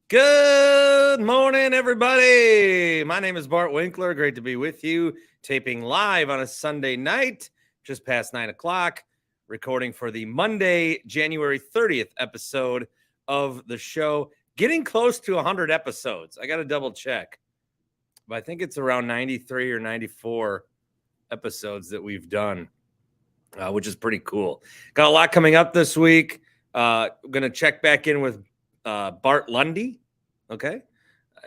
Good morning, everybody. My name is Bart Winkler. Great to be with you, taping live on a Sunday night, just past 9 o'clock, recording for the Monday, January 30th episode of the show. Getting close to 100 episodes. I got to double check, but I think it's around 93 or 94 episodes that we've done, which is pretty cool. Got a lot coming up this week. I'm going to check back in with Bart Lundy, okay,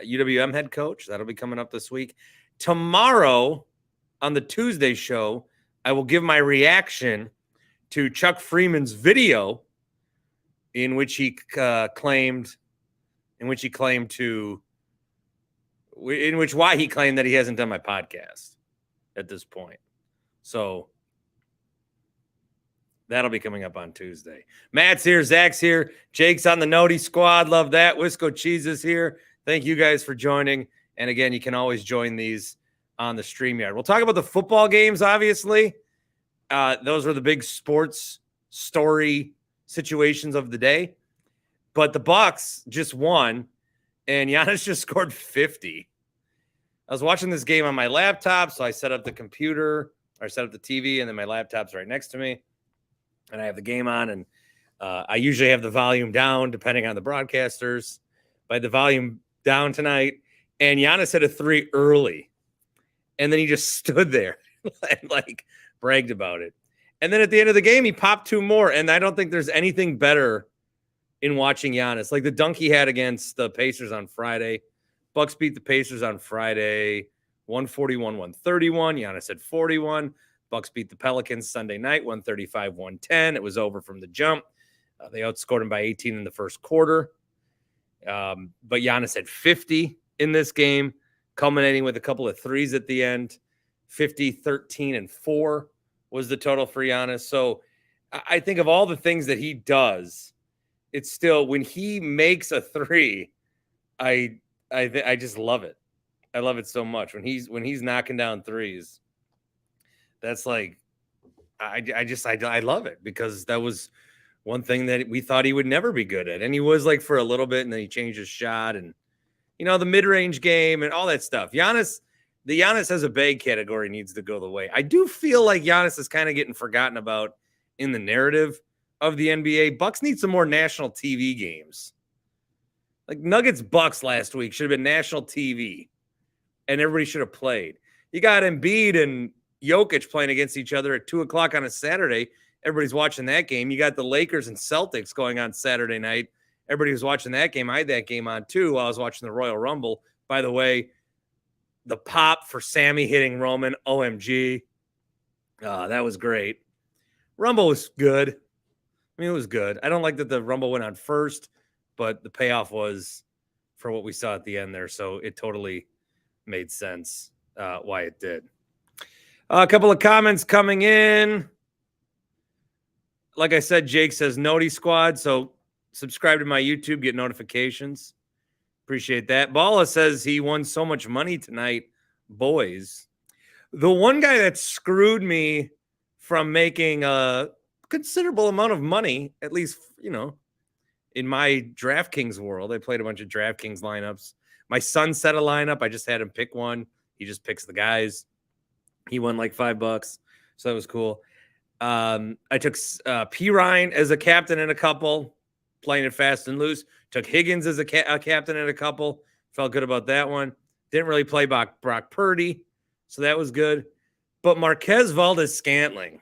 UWM head coach. That'll be coming up this week. Tomorrow on the Tuesday show, I will give my reaction to Chuck Freeman's video in which he claimed why he claimed that he hasn't done my podcast at this point. So that'll be coming up on Tuesday. Matt's here. Zach's here. Jake's on the Noti squad. Love that. Wisco Cheese is here. Thank you guys for joining. And again, you can always join these on the StreamYard. We'll talk about the football games, obviously. Those were the big sports story situations of the day. But the Bucks just won, and Giannis just scored 50. I was watching this game on my laptop, so I set up the computer, or set up the TV, and then my laptop's right next to me. And I have the game on, and I usually have the volume down, depending on the broadcasters. But I had the volume down tonight, and Giannis hit a three early. And then he just stood there and, bragged about it. And then at the end of the game, he popped two more. And I don't think there's anything better in watching Giannis. Like the dunk he had against the Pacers on Friday. Bucks beat the Pacers on Friday, 141-131. Giannis had 41. Bucks beat the Pelicans Sunday night, 135-110. It was over from the jump. They outscored him by 18 in the first quarter. But Giannis had 50 in this game, culminating with a couple of threes at the end. 50, 13, and 4 was the total for Giannis. So I think of all the things that he does, it's still, when he makes a three, I just love it. I love it so much. When he's knocking down threes, that's like, I love it, because that was one thing that we thought he would never be good at. And he was for a little bit, and then he changed his shot and, the mid-range game and all that stuff. The Giannis as a bag category needs to go the way. I do feel like Giannis is kind of getting forgotten about in the narrative of the NBA. Bucks need some more national TV games. Like Nuggets Bucks last week should have been national TV, and everybody should have played. You got Embiid and Jokic playing against each other at 2 o'clock on a Saturday. Everybody's watching that game. You got the Lakers and Celtics going on Saturday night. Everybody was watching that game. I had that game on too while I was watching the Royal Rumble. By the way, the pop for Sammy hitting Roman, OMG. That was great. Rumble was good. I mean, it was good. I don't like that the Rumble went on first, but the payoff was for what we saw at the end there. So it totally made sense why it did. A couple of comments coming in. Like I said, Jake says Noti Squad. So subscribe to my YouTube, get notifications. Appreciate that. Bala says he won so much money tonight, boys. The one guy that screwed me from making a considerable amount of money, at least, in my DraftKings world. I played a bunch of DraftKings lineups. My son set a lineup. I just had him pick one. He just picks the guys. He won like $5, so that was cool. I took P. Ryan as a captain in a couple, playing it fast and loose. Took Higgins as a captain in a couple. Felt good about that one. Didn't really play Brock Purdy, so that was good. But Marquez Valdes-Scantling.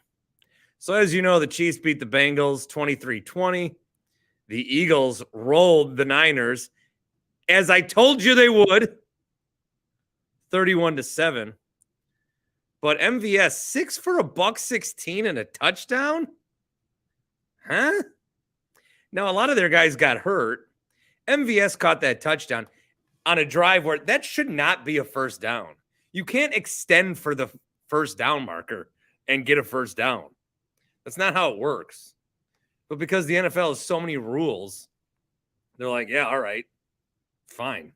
So as you know, the Chiefs beat the Bengals 23-20. The Eagles rolled the Niners, as I told you they would, 31-7. But MVS, 6 for $116 and a touchdown? Huh? Now, a lot of their guys got hurt. MVS caught that touchdown on a drive where that should not be a first down. You can't extend for the first down marker and get a first down. That's not how it works. But because the NFL has so many rules, they're like, yeah, all right, fine.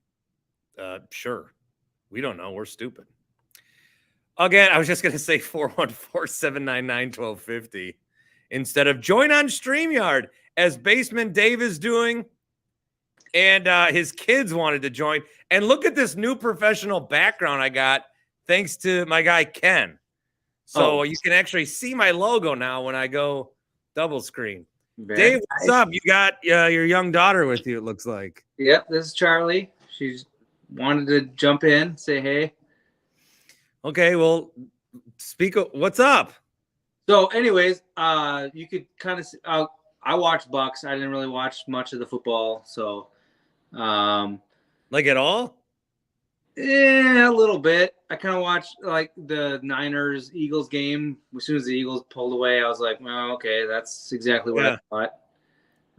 Sure. We don't know. We're stupid. Again, I was just going to say 414-799-1250 instead of join on StreamYard, as Basement Dave is doing. and his kids wanted to join. And look at this new professional background I got thanks to my guy Ken. So you can actually see my logo now when I go double screen. Dave, what's up? You got your young daughter with you, it looks like. Yep, this is Charlie. She's wanted to jump in, say hey. Okay, well, what's up? So anyways, you could kind of I watched Bucks. I didn't really watch much of the football, so like at all? Yeah, a little bit. I kind of watched like the Niners-Eagles game. As soon as the Eagles pulled away, I was like, well, okay, that's exactly what I thought.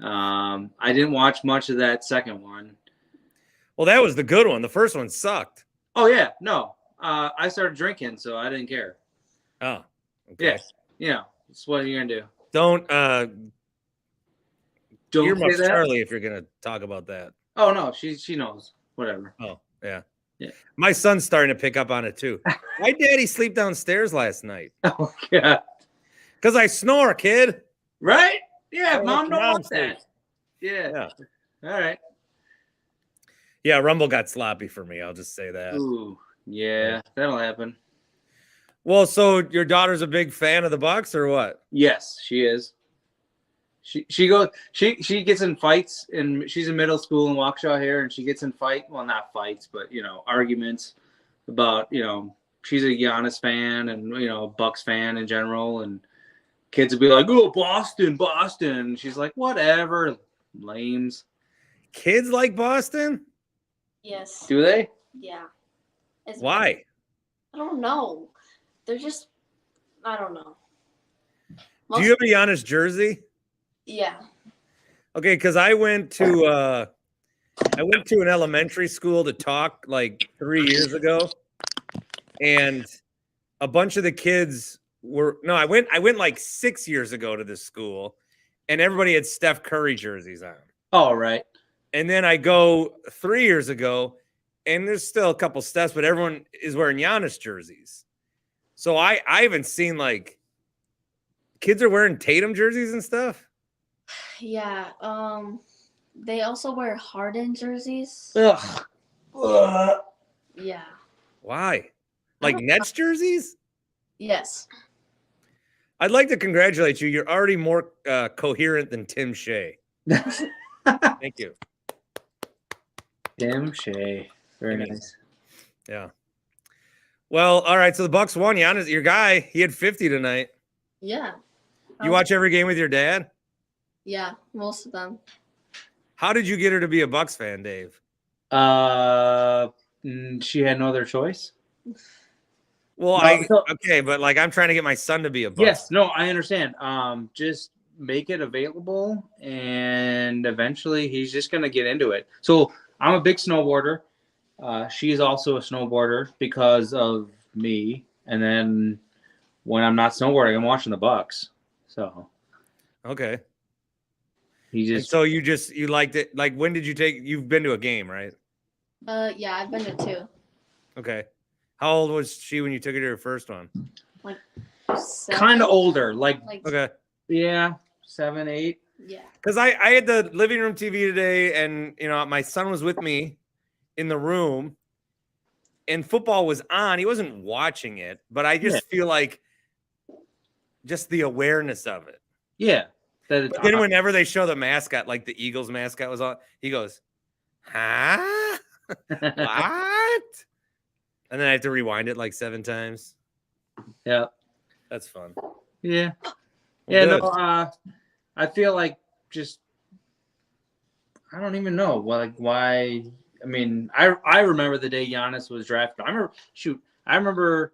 I didn't watch much of that second one. Well, that was the good one. The first one sucked. Oh, yeah. No. I started drinking, so I didn't care. Oh, okay. Yeah. That's what you're going to do. Don't say that. Charlie if you're going to talk about that. Oh, no. She knows. Whatever. Oh, yeah. Yeah. My son's starting to pick up on it too. Why did Daddy sleep downstairs last night? Oh yeah. Because I snore, kid. Right? Yeah, Mom don't want that. Yeah. All right. Yeah, Rumble got sloppy for me. I'll just say that. Ooh, yeah, that'll happen. Well, so your daughter's a big fan of the Bucks or what? Yes, she is. She gets in fights, and she's in middle school in Waukesha here, and she gets in not fights, but arguments about she's a Giannis fan and Bucks fan in general, and kids would be like, oh, Boston, and she's like, whatever, lames. Kids like Boston? Yes. Do they? Yeah. Why? I don't know. They're just, I don't know. Do you have a Giannis jersey? Yeah. Okay, because I went to an elementary school to talk like 3 years ago, and a bunch of the kids I went like 6 years ago to this school, and everybody had Steph Curry jerseys on. Oh, right. And then I go 3 years ago, and there's still a couple Stephs, but everyone is wearing Giannis jerseys. So I haven't seen like kids are wearing Tatum jerseys and stuff. Yeah. They also wear Harden jerseys. Ugh. Yeah. Why? Like Nets jerseys? Yes. I'd like to congratulate you. You're already more coherent than Tim Shea. Thank you. Tim Shea. Very nice. Yeah. Well, all right. So the Bucks won. Giannis, your guy, he had 50 tonight. Yeah. You watch every game with your dad? Yeah, most of them. How did you get her to be a Bucks fan, Dave? She had no other choice. Well, okay, but like I'm trying to get my son to be a Bucks. Yes, no, I understand. Just make it available, and eventually he's just gonna get into it. So I'm a big snowboarder. She's also a snowboarder because of me. And then when I'm not snowboarding, I'm watching the Bucks. So okay. So you liked it. Like when did you've been to a game, right? Yeah, I've been to 2. Okay. How old was she when you took her to her first one? Like kind of older. Like okay. Yeah, 7, 8. Yeah. Because I had the living room TV today, and my son was with me in the room, and football was on. He wasn't watching it, but I just feel like just the awareness of it. Yeah. But then whenever they show the mascot, like the Eagles mascot was on, he goes, huh? What? And then I have to rewind it like 7 times. Yeah. That's fun. Yeah. Well, no, I feel like I don't even know why. I mean, I remember the day Giannis was drafted. I remember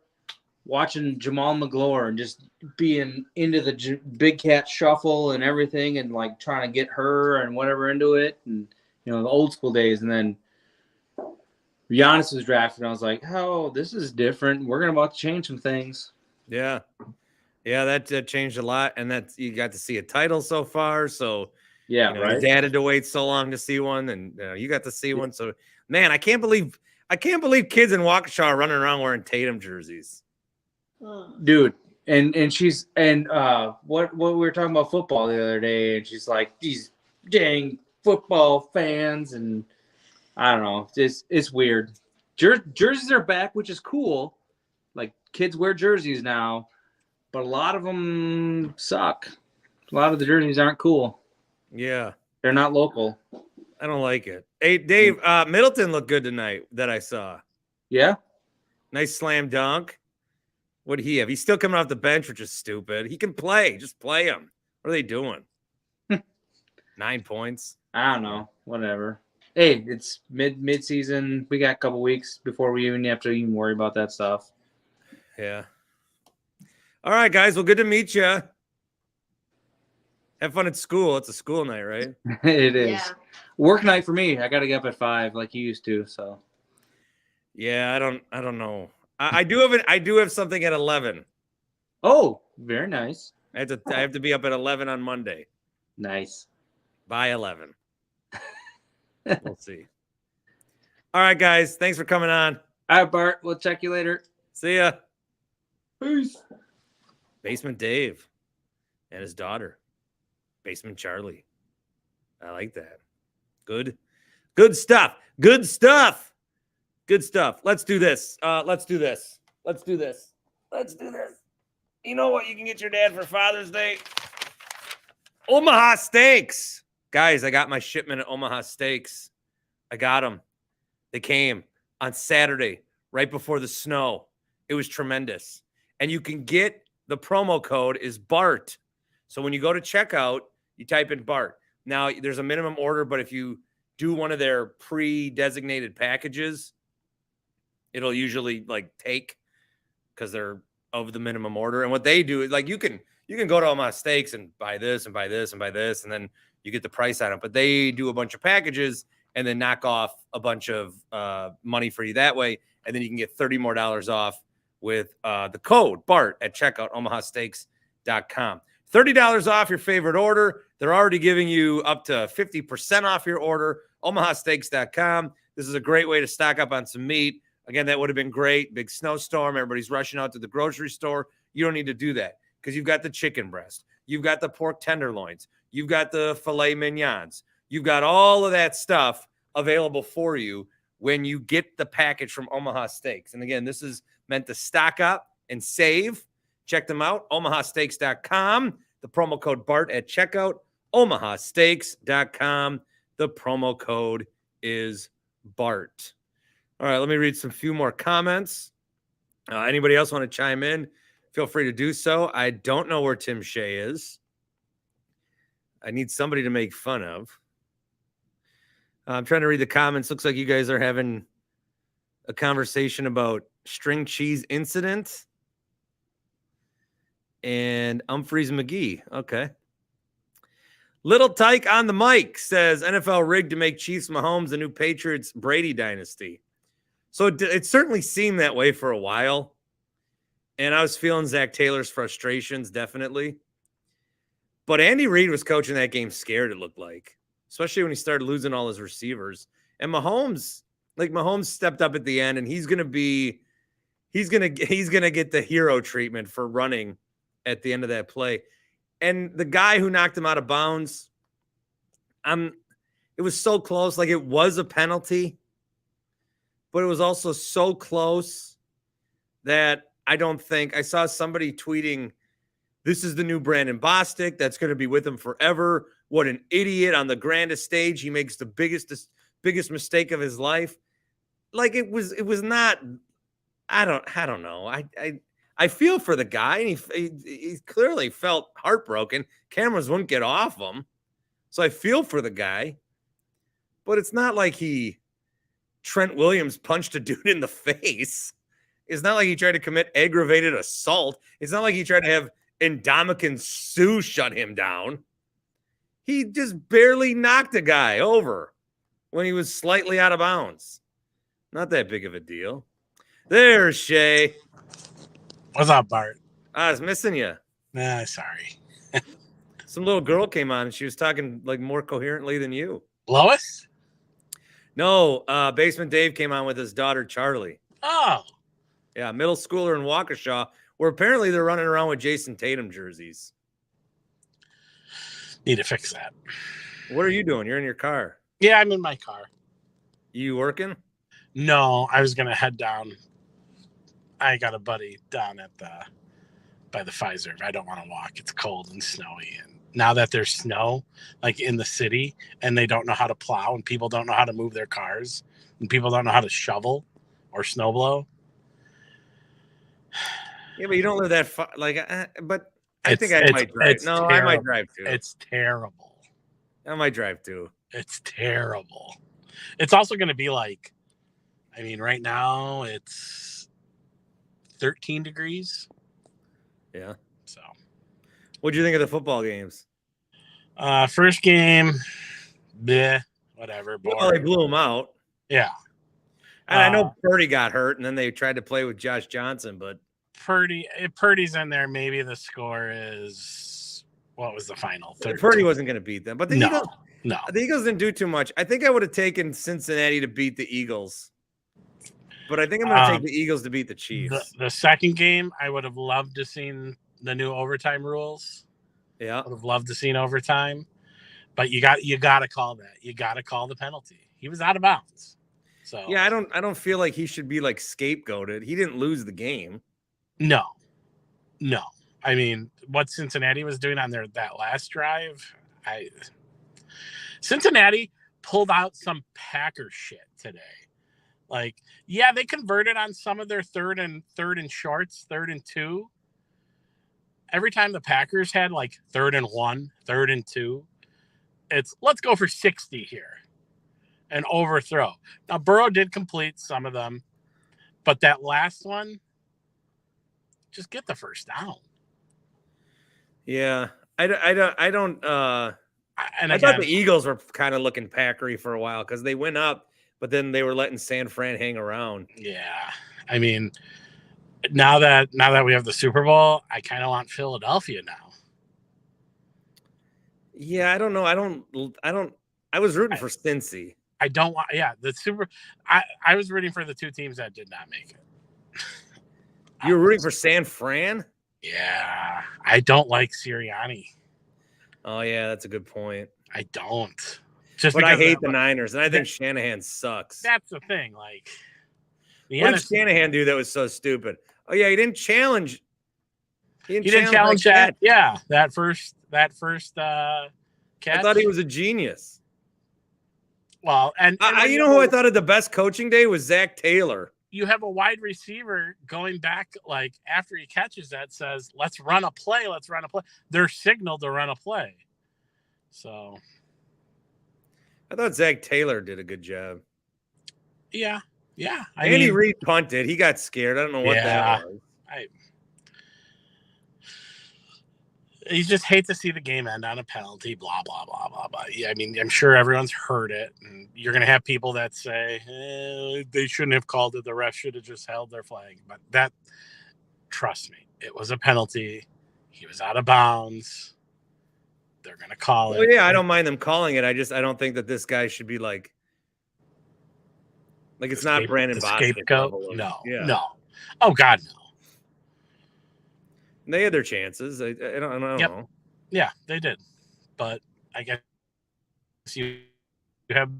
watching Jamal McGlower and just being into the Big Cat Shuffle and everything, and like trying to get her and whatever into it, and the old school days. And then Giannis was drafted, and I was like, "Oh, this is different. We're about to change some things." Yeah, that changed a lot, and that you got to see a title so far. So yeah, right. Your dad had to wait so long to see one, and you got to see one. So man, I can't believe kids in Waukesha are running around wearing Tatum jerseys. Dude, and she's what we were talking about football the other day, and she's like, these dang football fans, and I don't know. It's weird. Jerseys are back, which is cool. Like, kids wear jerseys now, but a lot of them suck. A lot of the jerseys aren't cool. Yeah. They're not local. I don't like it. Hey, Dave, Middleton looked good tonight that I saw. Yeah? Nice slam dunk. What did he have? He's still coming off the bench, which is stupid. He can play. Just play him. What are they doing? 9 points. I don't know. Whatever. Hey, it's mid-season. We got a couple weeks before we even have to worry about that stuff. Yeah. All right, guys. Well, good to meet you. Have fun at school. It's a school night, right? It is. Yeah. Work night for me. I got to get up at 5 like you used to, so. Yeah, I don't know. I do have something at 11. Oh, very nice. I have to be up at 11 on Monday. Nice. By 11. We'll see. All right, guys. Thanks for coming on. All right, Bart. We'll check you later. See ya. Peace. Basement Dave and his daughter. Basement Charlie. I like that. Good stuff. Good stuff. Good stuff. Let's do this. Let's do this. You know what you can get your dad for Father's Day? Omaha Steaks. Guys, I got my shipment at Omaha Steaks. I got them. They came on Saturday, right before the snow. It was tremendous. And you can get, the promo code is BART. So when you go to checkout, you type in BART. Now, there's a minimum order, but if you do one of their pre-designated packages, it'll usually take, because they're of the minimum order. And what they do is, you can go to Omaha Steaks and buy this and buy this and buy this, and then you get the price on it. But they do a bunch of packages and then knock off a bunch of money for you that way. And then you can get $30 more off with the code BART at checkout, omahasteaks.com. $30 off your favorite order. They're already giving you up to 50% off your order, omahasteaks.com. This is a great way to stock up on some meat. Again, that would have been great. Big snowstorm. Everybody's rushing out to the grocery store. You don't need to do that because you've got the chicken breast. You've got the pork tenderloins. You've got the filet mignons. You've got all of that stuff available for you when you get the package from Omaha Steaks. And again, this is meant to stock up and save. Check them out, omahasteaks.com. The promo code BART at checkout, omahasteaks.com. The promo code is BART. All right, let me read some few more comments. Anybody else want to chime in? Feel free to do so. I don't know where Tim Shea is. I need somebody to make fun of. I'm trying to read the comments. Looks like you guys are having a conversation about string cheese incident and Humphreys McGee. Okay. Little Tyke on the mic says NFL rigged to make Chiefs Mahomes the new Patriots Brady dynasty. So it certainly seemed that way for a while. And I was feeling Zach Taylor's frustrations, definitely. But Andy Reid was coaching that game scared, it looked like, especially when he started losing all his receivers. And Mahomes stepped up at the end, and he's gonna get the hero treatment for running at the end of that play. And the guy who knocked him out of bounds, it was so close. It was a penalty, but it was also so close that I saw somebody tweeting, this is the new Brandon Bostic that's going to be with him forever. What an idiot on the grandest stage. He makes the biggest mistake of his life. It was not, I don't know. I feel for the guy, and he clearly felt heartbroken. Cameras wouldn't get off him. So I feel for the guy, but it's not like Trent Williams punched a dude in the face. It's not like he tried to commit aggravated assault. It's not like he tried to have Ndamukong Suh shut him down. He just barely knocked a guy over when he was slightly out of bounds. Not that big of a deal. There's Shay. What's up, Bart? I was missing you. Sorry. Some little girl came on and she was talking more coherently than you. Lois? No, Basement Dave came on with his daughter, Charlie. Oh. Yeah, middle schooler in Waukesha, where apparently they're running around with Jason Tatum jerseys. Need to fix that. What are you doing? You're in your car. Yeah, I'm in my car. You working? No, I was gonna head down. I got a buddy down at by the Pfizer. I don't want to walk. It's cold and snowy, and now that there's snow like in the city, and they don't know how to plow, and people don't know how to move their cars, and people don't know how to shovel or snow blow. Yeah, but you don't live that far. But I think I might drive. It's No, terrible. I might drive too. It's terrible. I might drive too. It's terrible. It's also going to be like, I mean, right now it's 13 degrees. Yeah. So, What'd you think of the football games? first game, bleh, whatever. Well, they Boring. blew them out. Yeah. And I know Purdy got hurt, and then they tried to play with Josh Johnson, but If Purdy's in there, maybe the score is, what was the final? 13. Purdy wasn't going to beat them. But the Eagles, No. the Eagles didn't do too much. I think I would have taken Cincinnati to beat the Eagles, but I think I'm going to take the Eagles to beat the Chiefs. The second game, I would have loved to seen the new overtime rules. Yeah, I would have loved to seen overtime, but you got to call that. You got to call the penalty. He was out of bounds. So yeah. I don't feel like he should be like scapegoated. He didn't lose the game. No. I mean, what Cincinnati was doing on that last drive, Cincinnati pulled out some Packer shit today. Like, yeah, they converted on some of their third and shorts, 3rd and 2. Every time the Packers had like 3rd and 1, 3rd and 2, it's let's go for 60 here and overthrow. Now, Burrow did complete some of them, but that last one, just get the first down. Yeah, I don't. And I again, thought the Eagles were kind of looking Packery for a while because they went up, but then they were letting San Fran hang around. yeah, I mean, now that we have the Super Bowl, I kind of want Philadelphia now. Yeah, I don't know. I was rooting for Cincy. I don't want. Yeah, I was rooting for the two teams that did not make it. You were rooting for San Fran? Yeah, I don't like Sirianni. Oh yeah, that's a good point. I don't. But I hate the Niners, and I think Shanahan sucks. That's the thing. Like, What did Shanahan do that was so stupid? Oh yeah, he didn't challenge. He didn't challenge that. Yeah, that first catch. I thought he was a genius. Well, and you know who I thought had the best coaching day was Zach Taylor. You have a wide receiver going back, like after he catches that, says, let's run a play. They're signaled to run a play. So I thought Zach Taylor did a good job. Yeah. Andy Reid punted. He got scared. I don't know what that was. You just hate to see the game end on a penalty, blah, blah, blah, blah, blah. Yeah, I mean, I'm sure everyone's heard it. And you're going to have people that say, they shouldn't have called it. The ref should have just held their flag. But trust me, it was a penalty. He was out of bounds. They're going to call it. Well, yeah, I don't mind them calling it. I don't think that this guy should be like it's not Brandon Bosch. Scapegoat? No. Oh, God, no. They had their chances. I don't know. Yeah, they did. But I guess you have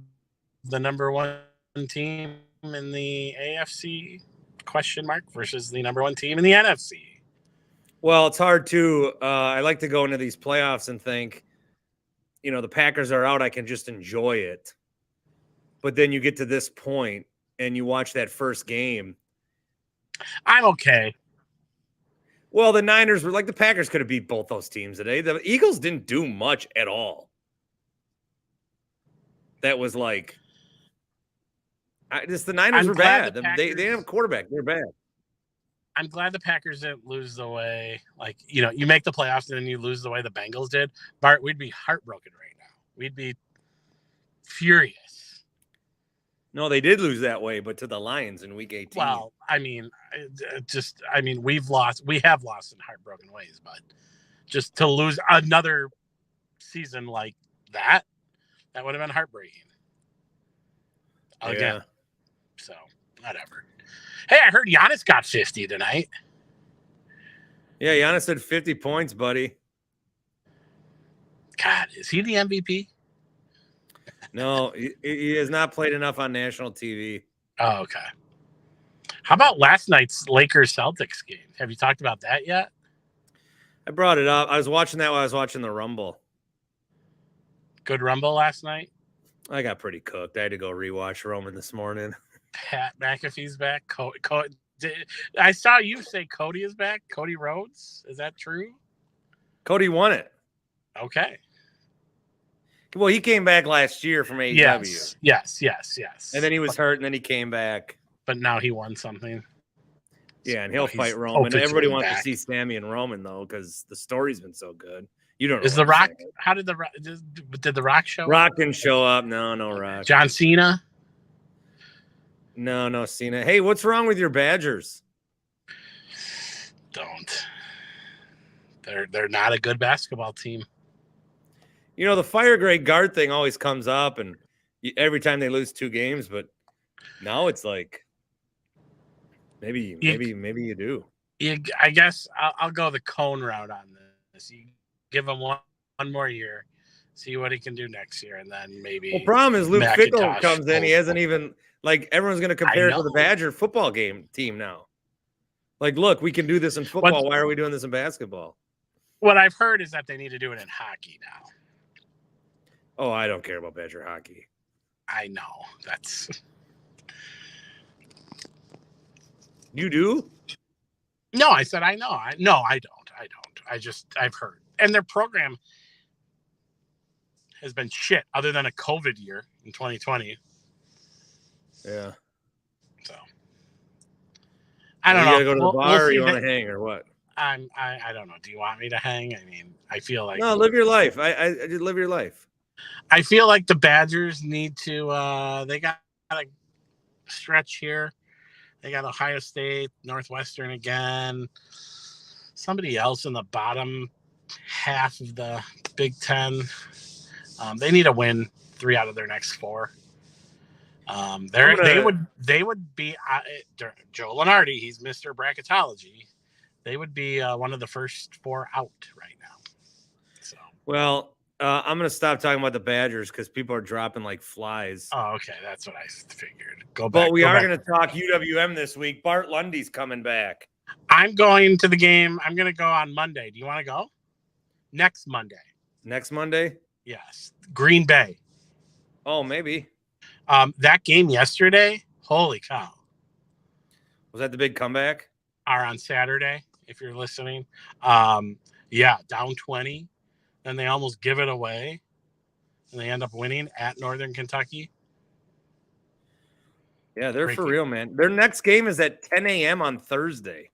the number one team in the AFC ? Versus the number one team in the NFC. Well, it's hard to. I like to go into these playoffs and think, the Packers are out. I can just enjoy it. But then you get to this point and you watch that first game. I'm okay. Well, the Niners were the Packers could have beat both those teams today. The Eagles didn't do much at all. That was the Niners were bad. They didn't have a quarterback. They're bad. I'm glad the Packers didn't lose the way, you make the playoffs and then you lose the way the Bengals did. Bart, we'd be heartbroken right now. We'd be furious. No, they did lose that way, but to the Lions in Week 18. Well, I mean, we have lost in heartbroken ways, but just to lose another season like that would have been heartbreaking. Again. Yeah. So, whatever. Hey, I heard Giannis got 50 tonight. Yeah, Giannis had 50 points, buddy. God, is he the MVP? No, he has not played enough on national TV. Oh, okay. How about last night's Lakers Celtics game? Have you talked about that yet? I brought it up. I was watching that while I was watching the Rumble. Good Rumble last night. I got pretty cooked. I had to go rewatch Roman this morning. Pat McAfee's back. I saw you say Cody is back. Cody Rhodes. Is that true? Cody won it. Okay. Well, he came back last year from AEW. Yes. And then he was hurt, and then he came back. But now he won something. Yeah, and he'll fight Roman. Everybody wants to see Sammy and Roman, though, because the story's been so good. You don't know. Is The Rock? How did did The Rock show up? Rock didn't show up. No Rock. John Cena? No Cena. Hey, what's wrong with your Badgers? Don't. They're not a good basketball team. You know, the fire grade guard thing always comes up, and every time they lose 2 games, but now it's like maybe you do. I guess I'll go the cone route on this. You give him one more year, see what he can do next year, and then maybe. Well, problem is Luke Fickle McIntosh comes in. He hasn't even everyone's going to compare it to the Badger football team now. Like, look, we can do this in football. Why are we doing this in basketball? What I've heard is that they need to do it in hockey now. Oh, I don't care about Badger hockey. I know. That's. You do? No, I said I know. I don't. I've heard. And their program has been shit other than a COVID year in 2020. Yeah. So. I don't know. You got to go to the bar or you want to hang or what? I don't know. Do you want me to hang? I mean, I feel like. No, live your life. I just live your life. I feel like the Badgers need to they got a stretch here. They got Ohio State, Northwestern again. Somebody else in the bottom half of the Big Ten. They need to win 3 out of their next 4. They would be Joe Lenardi. He's Mr. Bracketology. They would be one of the first 4 out right now. So well. I'm going to stop talking about the Badgers because people are dropping like flies. Oh, okay. That's what I figured. Go back. But we are going to talk UWM this week. Bart Lundy's coming back. I'm going to the game. I'm going to go on Monday. Do you want to go? Next Monday. Next Monday? Yes. Green Bay. Oh, maybe. That game yesterday, holy cow. Was that the big comeback? Or on Saturday, if you're listening. Yeah, down 20. And they almost give it away, and they end up winning at Northern Kentucky. Yeah, they're for real, man. Their next game is at 10 a.m. on Thursday.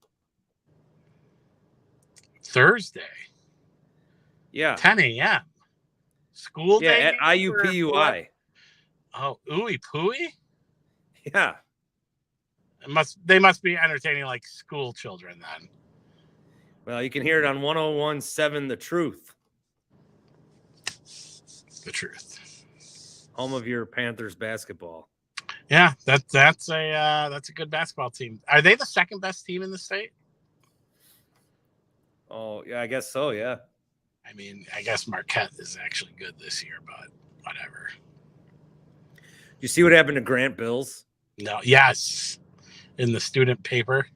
Thursday? Yeah. 10 a.m. School day? Yeah, at IUPUI. Oh, ooey pooey? Yeah. They must be entertaining like school children then. Well, you can hear it on 101.7 The Truth. The Truth. Home of your Panthers basketball. Yeah, that's a good basketball team. Are they the second best team in the state? Oh, yeah, I guess so, yeah. I mean, I guess Marquette is actually good this year, but whatever. You see what happened to Grant Bills? No, yes. In the student paper.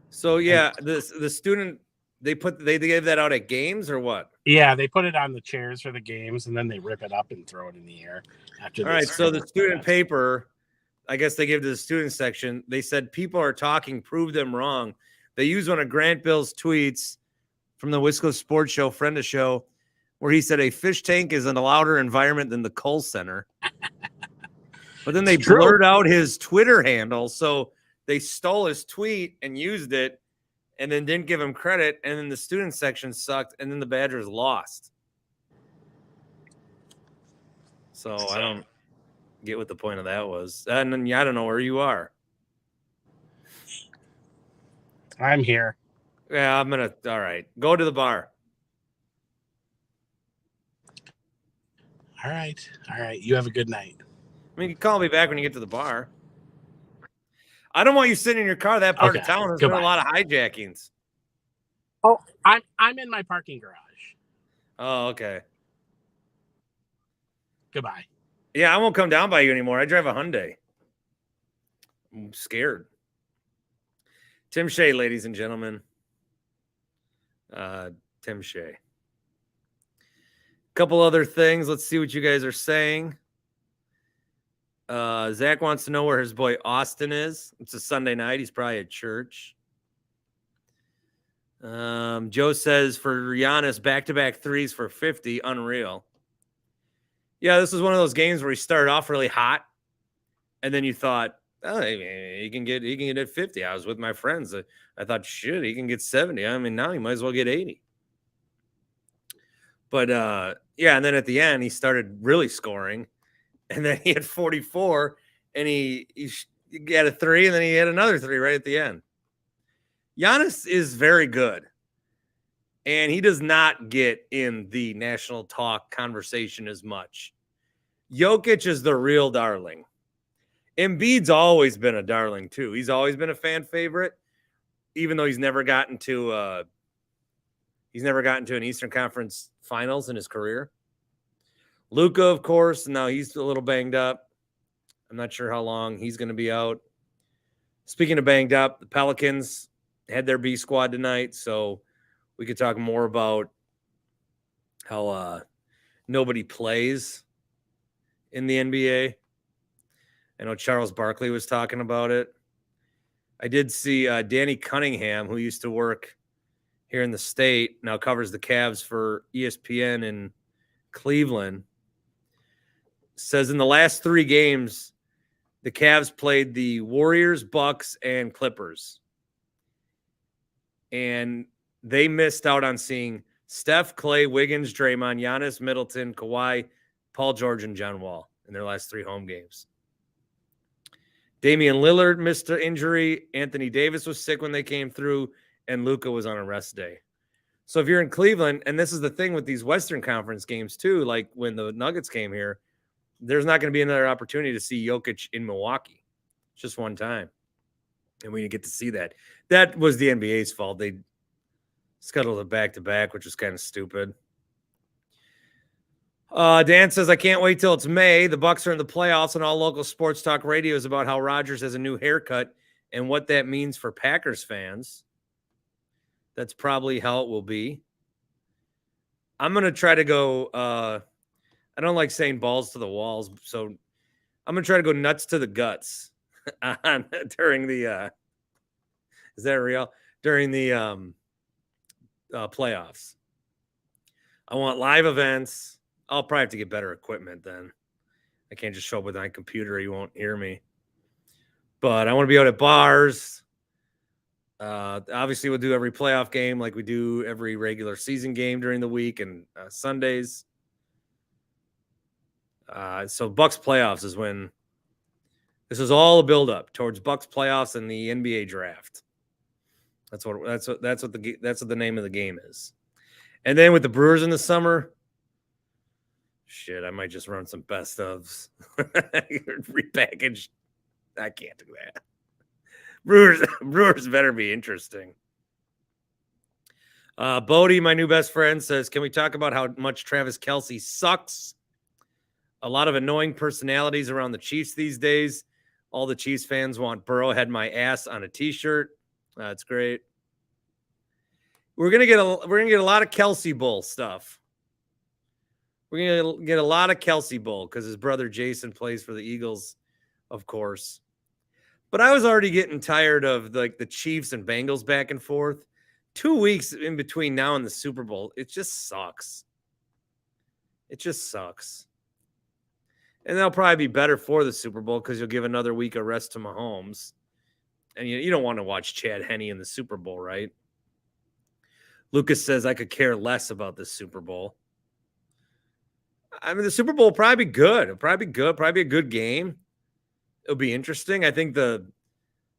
So yeah, the student they gave that out at games or what? Yeah, they put it on the chairs for the games, and then they rip it up and throw it in the air. All right, so the student paper, I guess they gave to the student section. They said people are talking, prove them wrong. They used one of Grant Bill's tweets from the Wisco Sports Show, friend of show, where he said a fish tank is in a louder environment than the Kohl Center. But then they blurred out his Twitter handle, so they stole his tweet and used it. And then didn't give him credit, and then the student section sucked, and then the Badgers lost. So I don't get what the point of that was. And then I don't know where you are. I'm here. Yeah, all right. Go to the bar. All right. You have a good night. I mean, you can call me back when you get to the bar. I don't want you sitting in your car that part of town. There's been a lot of hijackings. Oh, I'm in my parking garage. Oh, okay. Goodbye. Yeah, I won't come down by you anymore. I drive a Hyundai. I'm scared. Tim Shea, ladies and gentlemen. Tim Shea. Couple other things. Let's see what you guys are saying. Zach wants to know where his boy Austin is. It's a Sunday night. He's probably at church. Joe says for Giannis, back-to-back threes for 50. Unreal. Yeah, this is one of those games where he started off really hot, and then you thought, oh, he can get at 50. I was with my friends. I thought, shit, he can get 70. I mean, now he might as well get 80. But yeah, and then at the end he started really scoring, and then he had 44, and he had a three, and then he had another three right at the end. Giannis is very good, and he does not get in the national talk conversation as much. Jokic is the real darling. Embiid's always been a darling too. He's always been a fan favorite, even though he's never gotten to an Eastern Conference Finals in his career. Luka, of course, now he's a little banged up. I'm not sure how long he's going to be out. Speaking of banged up, the Pelicans had their B squad tonight, so we could talk more about how nobody plays in the NBA. I know Charles Barkley was talking about it. I did see Danny Cunningham, who used to work here in the state, now covers the Cavs for ESPN in Cleveland, says in the last 3 games, the Cavs played the Warriors, Bucks, and Clippers. And they missed out on seeing Steph, Clay, Wiggins, Draymond, Giannis, Middleton, Kawhi, Paul George, and John Wall in their last 3 home games. Damian Lillard missed an injury. Anthony Davis was sick when they came through, and Luka was on a rest day. So if you're in Cleveland, and this is the thing with these Western Conference games too, like when the Nuggets came here, there's not going to be another opportunity to see Jokic in Milwaukee. It's just one time. And we didn't get to see that. That was the NBA's fault. They scuttled it back-to-back, which was kind of stupid. Dan says, I can't wait till it's May. The Bucks are in the playoffs, and all local sports talk radio is about how Rodgers has a new haircut and what that means for Packers fans. That's probably how it will be. I'm going to try to go I don't like saying balls to the walls, so I'm going to try to go nuts to the guts during the is that real? During the playoffs. I want live events. I'll probably have to get better equipment then. I can't just show up with my computer. You won't hear me. But I want to be out at bars. Obviously, we'll do every playoff game like we do every regular season game during the week and Sundays. So Bucks playoffs is when this is all a build-up towards Bucks playoffs and the NBA draft. That's what the name of the game is. And then with the Brewers in the summer, shit, I might just run some best ofs. Repackaged. I can't do that. Brewers better be interesting. Bodie, my new best friend, says, can we talk about how much Travis Kelce sucks? A lot of annoying personalities around the Chiefs these days. All the Chiefs fans want Burrow had my ass on a t-shirt. That's great. We're gonna get a lot of Kelce Bowl stuff. We're gonna get a lot of Kelce Bowl because his brother Jason plays for the Eagles, of course. But I was already getting tired of the Chiefs and Bengals back and forth. 2 weeks in between now and the Super Bowl, it just sucks. It just sucks. And they'll probably be better for the Super Bowl because you'll give another week of rest to Mahomes. And you don't want to watch Chad Henne in the Super Bowl, right? Lucas says, I could care less about this Super Bowl. I mean, the Super Bowl will probably be good. It'll probably be good. Probably be a good game. It'll be interesting. I think the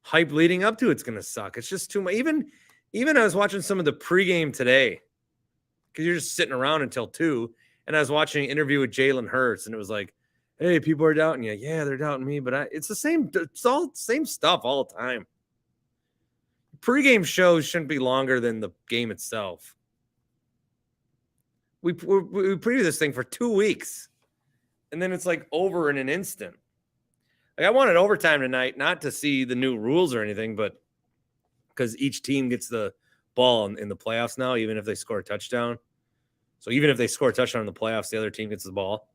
hype leading up to it's going to suck. It's just too much. Even I was watching some of the pregame today because you're just sitting around until 2. And I was watching an interview with Jalen Hurts, and it was like, hey, people are doubting you. Yeah, they're doubting me, but it's the same. It's all same stuff all the time. Pre-game shows shouldn't be longer than the game itself. We preview this thing for 2 weeks. and then it's like over in an instant. Like I wanted overtime tonight, not to see the new rules or anything, but because each team gets the ball in the playoffs now, even if they score a touchdown. So even if they score a touchdown in the playoffs, the other team gets the ball,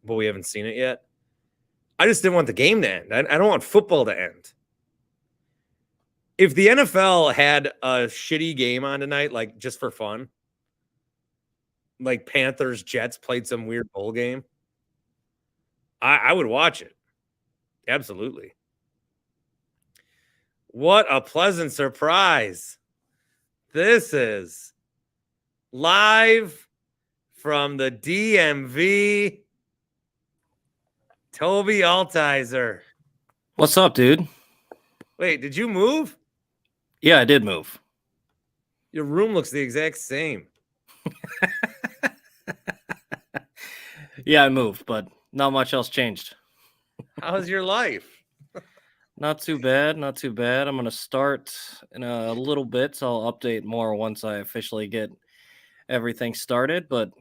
but we haven't seen it yet. I just didn't want the game to end. I don't want football to end. If the NFL had a shitty game on tonight, like just for fun, like Panthers, Jets played some weird bowl game, I would watch it. Absolutely. What a pleasant surprise. This is live from the DMV. Toby Altizer. What's up, dude? Wait, did you move? Yeah, I did move. Your room looks the exact same. Yeah, I moved, but not much else changed. How's your life? Not too bad, not too bad. I'm going to start in a little bit, so I'll update more once I officially get everything started, but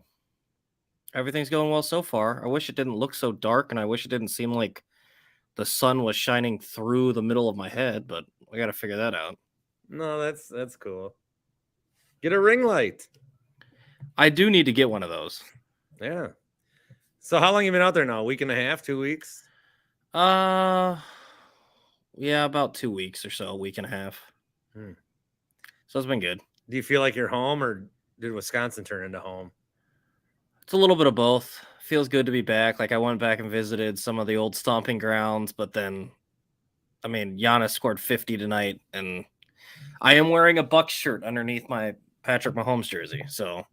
everything's going well so far. I wish it didn't look so dark, and I wish it didn't seem like the sun was shining through the middle of my head, but I got to figure that out. No, that's cool. Get a ring light. I do need to get one of those. Yeah. So how long you been out there now? A week and a half, 2 weeks? Yeah, about 2 weeks or so, a week and a half. So it's been good. Do you feel like you're home, or did Wisconsin turn into home? It's a little bit of both. Feels good to be back. Like I went back and visited some of the old stomping grounds, but then, I mean, Giannis scored 50 tonight, and I am wearing a Bucks shirt underneath my Patrick Mahomes jersey, so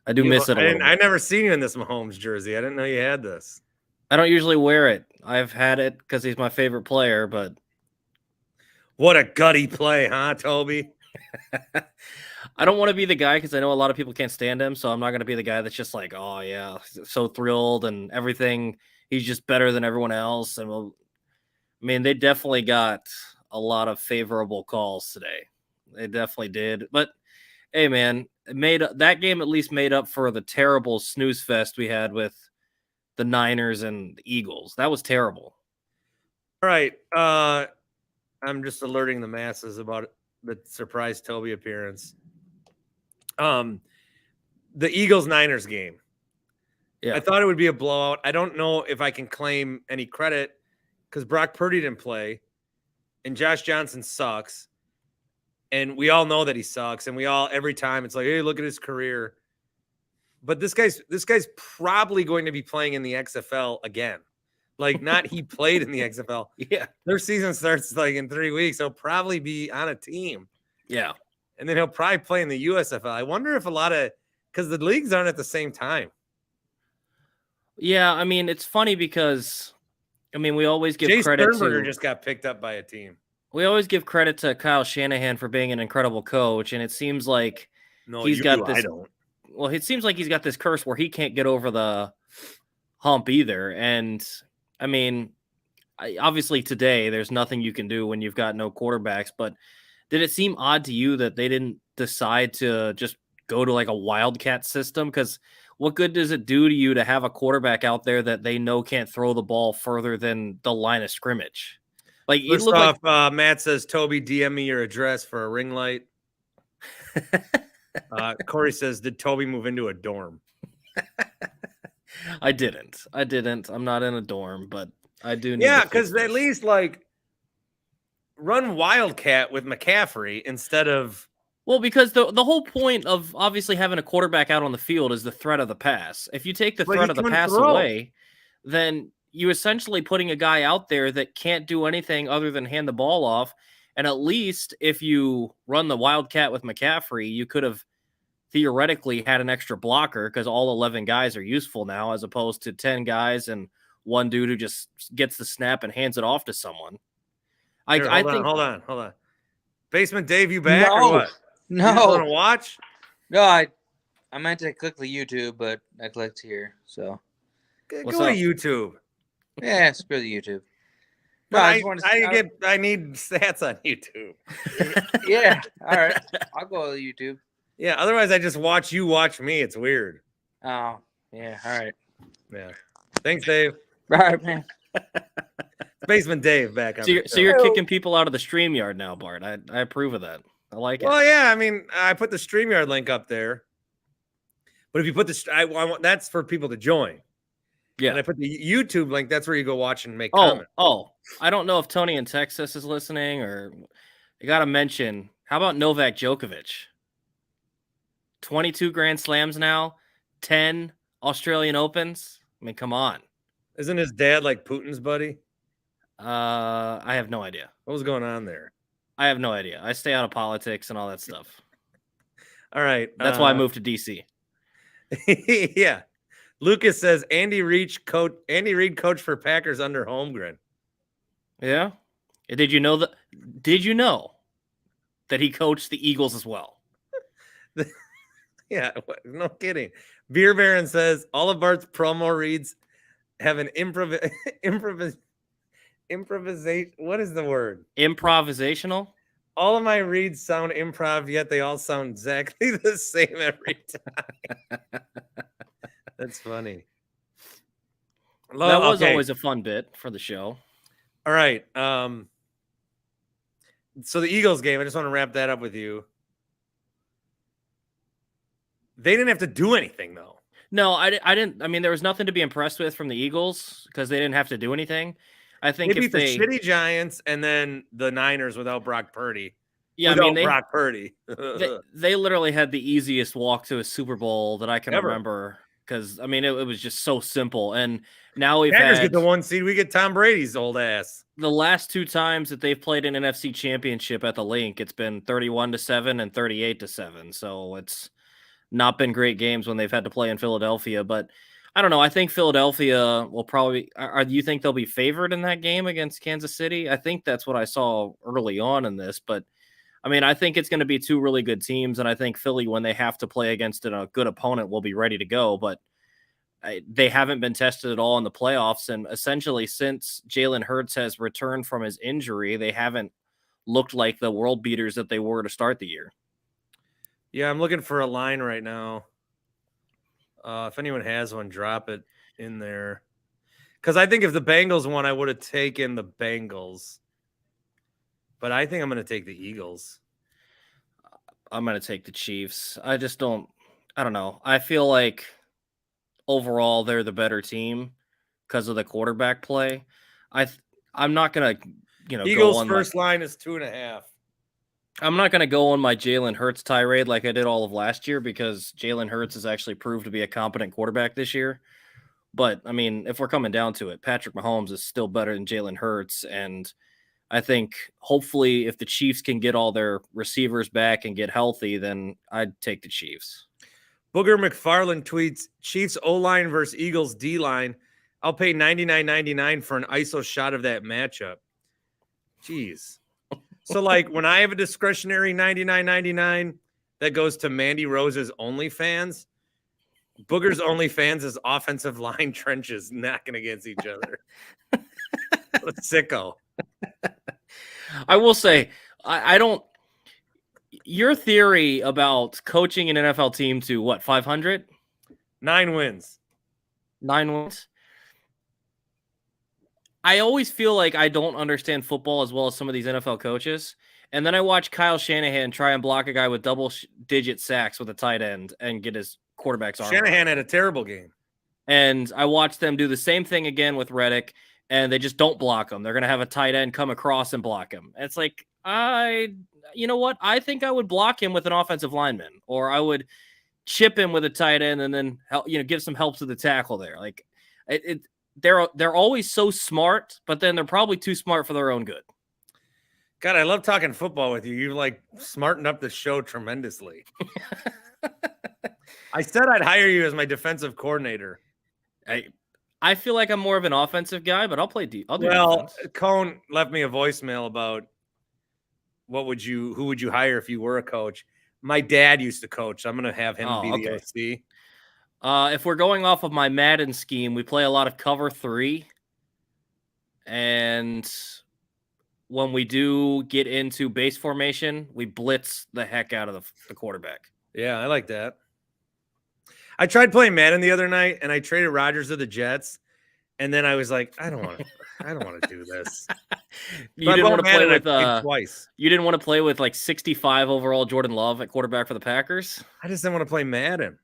I do miss it a little bit. I never seen you in this Mahomes jersey. I didn't know you had this. I don't usually wear it. I've had it because he's my favorite player, but what a gutty play, huh, Toby? I don't want to be the guy because I know a lot of people can't stand him, so I'm not going to be the guy that's just like, oh, yeah, so thrilled and everything. He's just better than everyone else. And I mean, they definitely got a lot of favorable calls today. They definitely did. But, hey, man, that game at least made up for the terrible snooze fest we had with the Niners and the Eagles. That was terrible. All right. I'm just alerting the masses about the surprise Toby appearance. The Eagles-Niners game. Yeah. I thought it would be a blowout. I don't know if I can claim any credit because Brock Purdy didn't play and Josh Johnson sucks. And we all know that he sucks. And every time it's like, hey, look at his career. But this guy's probably going to be playing in the XFL again. Like, not he played in the XFL. Yeah. Their season starts like in 3 weeks. He'll probably be on a team. Yeah. And then he'll probably play in the USFL. I wonder if because the leagues aren't at the same time. Yeah, I mean, it's funny because, I mean, we always give Jay credit Sternberger to... just got picked up by a team. We always give credit to Kyle Shanahan for being an incredible coach, and it seems like I don't. Well, it seems like he's got this curse where he can't get over the hump either. And I mean, obviously today there's nothing you can do when you've got no quarterbacks, but did it seem odd to you that they didn't decide to just go to like a wildcat system? Because what good does it do to you to have a quarterback out there that they know can't throw the ball further than the line of scrimmage? Like, first off, Matt says, Toby, DM me your address for a ring light. Corey says, did Toby move into a dorm? I didn't. I'm not in a dorm, but I do. Yeah, because at least like run Wildcat with McCaffrey instead of. Well, because the whole point of obviously having a quarterback out on the field is the threat of the pass. If you take the threat of the pass away, then you essentially putting a guy out there that can't do anything other than hand the ball off. And at least if you run the Wildcat with McCaffrey, you could have theoretically had an extra blocker because all 11 guys are useful now, as opposed to 10 guys and one dude who just gets the snap and hands it off to someone. Hold on. Basement Dave, you back or what? No. You want to watch? No, I meant to click the YouTube, but I clicked here. So Go to YouTube. Yeah, screw the YouTube. No, But I I need stats on YouTube. Yeah, all right. I'll go to YouTube. Yeah, otherwise I just watch you watch me. It's weird. Oh, yeah, all right. Yeah. Thanks, Dave. All right, man. Basement Dave back on. So you're kicking people out of the StreamYard now, Bart. I approve of that. I like it. Well, yeah. I mean, I put the StreamYard link up there, but if you put that's for people to join. Yeah. And I put the YouTube link. That's where you go watch and make comments. Oh, I don't know if Tony in Texas is listening, or you got to mention. How about Novak Djokovic? 22 Grand Slams now, 10 Australian Opens. I mean, come on. Isn't his dad like Putin's buddy? I have no idea. What was going on there? I have no idea. I stay out of politics and all that stuff. All right. That's why I moved to DC. Yeah. Lucas says Andy Reid coach for Packers under Holmgren. Yeah. Did you know that he coached the Eagles as well? Yeah, no kidding. Beer Baron says all of Bart's promo reads have an improvisation. What is the word? Improvisational. All of my reads sound improv, yet they all sound exactly the same every time. That's funny. That was always a fun bit for the show. All right. So the Eagles game, I just want to wrap that up with you. They didn't have to do anything, though. No, I didn't. I mean, there was nothing to be impressed with from the Eagles because they didn't have to do anything. I think they beat the shitty Giants and then the Niners without Brock Purdy. Yeah, without I mean, Brock Purdy. they literally had the easiest walk to a Super Bowl that I can remember because, I mean, it was just so simple. And now we've Packers had get the 1 seed. We get Tom Brady's old ass. The last 2 times that they've played an NFC championship at the Link, it's been 31-7 and 38-7. So it's not been great games when they've had to play in Philadelphia. But I don't know. I think Philadelphia will probably – do you think they'll be favored in that game against Kansas City? I think that's what I saw early on in this. But, I mean, I think it's going to be 2 really good teams. And I think Philly, when they have to play against a good opponent, will be ready to go. But they haven't been tested at all in the playoffs. And essentially, since Jalen Hurts has returned from his injury, they haven't looked like the world beaters that they were to start the year. Yeah, I'm looking for a line right now. If anyone has one, drop it in there. Because I think if the Bengals won, I would have taken the Bengals. But I think I'm going to take the Eagles. I'm going to take the Chiefs. I don't know. I feel like overall they're the better team because of the quarterback play. I'm not going to, Eagles go on first line is 2.5. I'm not going to go on my Jalen Hurts tirade like I did all of last year because Jalen Hurts has actually proved to be a competent quarterback this year. But, I mean, if we're coming down to it, Patrick Mahomes is still better than Jalen Hurts. And I think hopefully if the Chiefs can get all their receivers back and get healthy, then I'd take the Chiefs. Booger McFarland tweets, Chiefs O-line versus Eagles D-line. I'll pay $99.99 for an ISO shot of that matchup. Jeez. So, like, when I have a discretionary $99.99 that goes to Mandy Rose's OnlyFans, Booger's OnlyFans is offensive line trenches knocking against each other. What a sicko. I will say, I don't – your theory about coaching an NFL team to, what, 500? 9 wins. 9 wins? I always feel like I don't understand football as well as some of these NFL coaches. And then I watch Kyle Shanahan try and block a guy with double-digit sacks with a tight end and get his quarterback's arm. Shanahan had a terrible game. And I watch them do the same thing again with Reddick, and they just don't block him. They're going to have a tight end come across and block him. It's like, you know what? I think I would block him with an offensive lineman, or I would chip him with a tight end and then give some help to the tackle there. Like they're always so smart, but then they're probably too smart for their own good. God, I love talking football with you. You like smartened up the show tremendously. I said I'd hire you as my defensive coordinator. I feel like I'm more of an offensive guy, but I'll play I'll do defense. Defense. Cone left me a voicemail about who would you hire if you were a coach? My dad used to coach. So I'm going to have him be the OC. If we're going off of my Madden scheme, we play a lot of cover 3. And when we do get into base formation, we blitz the heck out of the quarterback. Yeah, I like that. I tried playing Madden the other night, and I traded Rodgers to the Jets, And then I was like, I don't want to do this. You didn't want to play with twice. You didn't want to play with like 65 overall Jordan Love at quarterback for the Packers? I just didn't want to play Madden.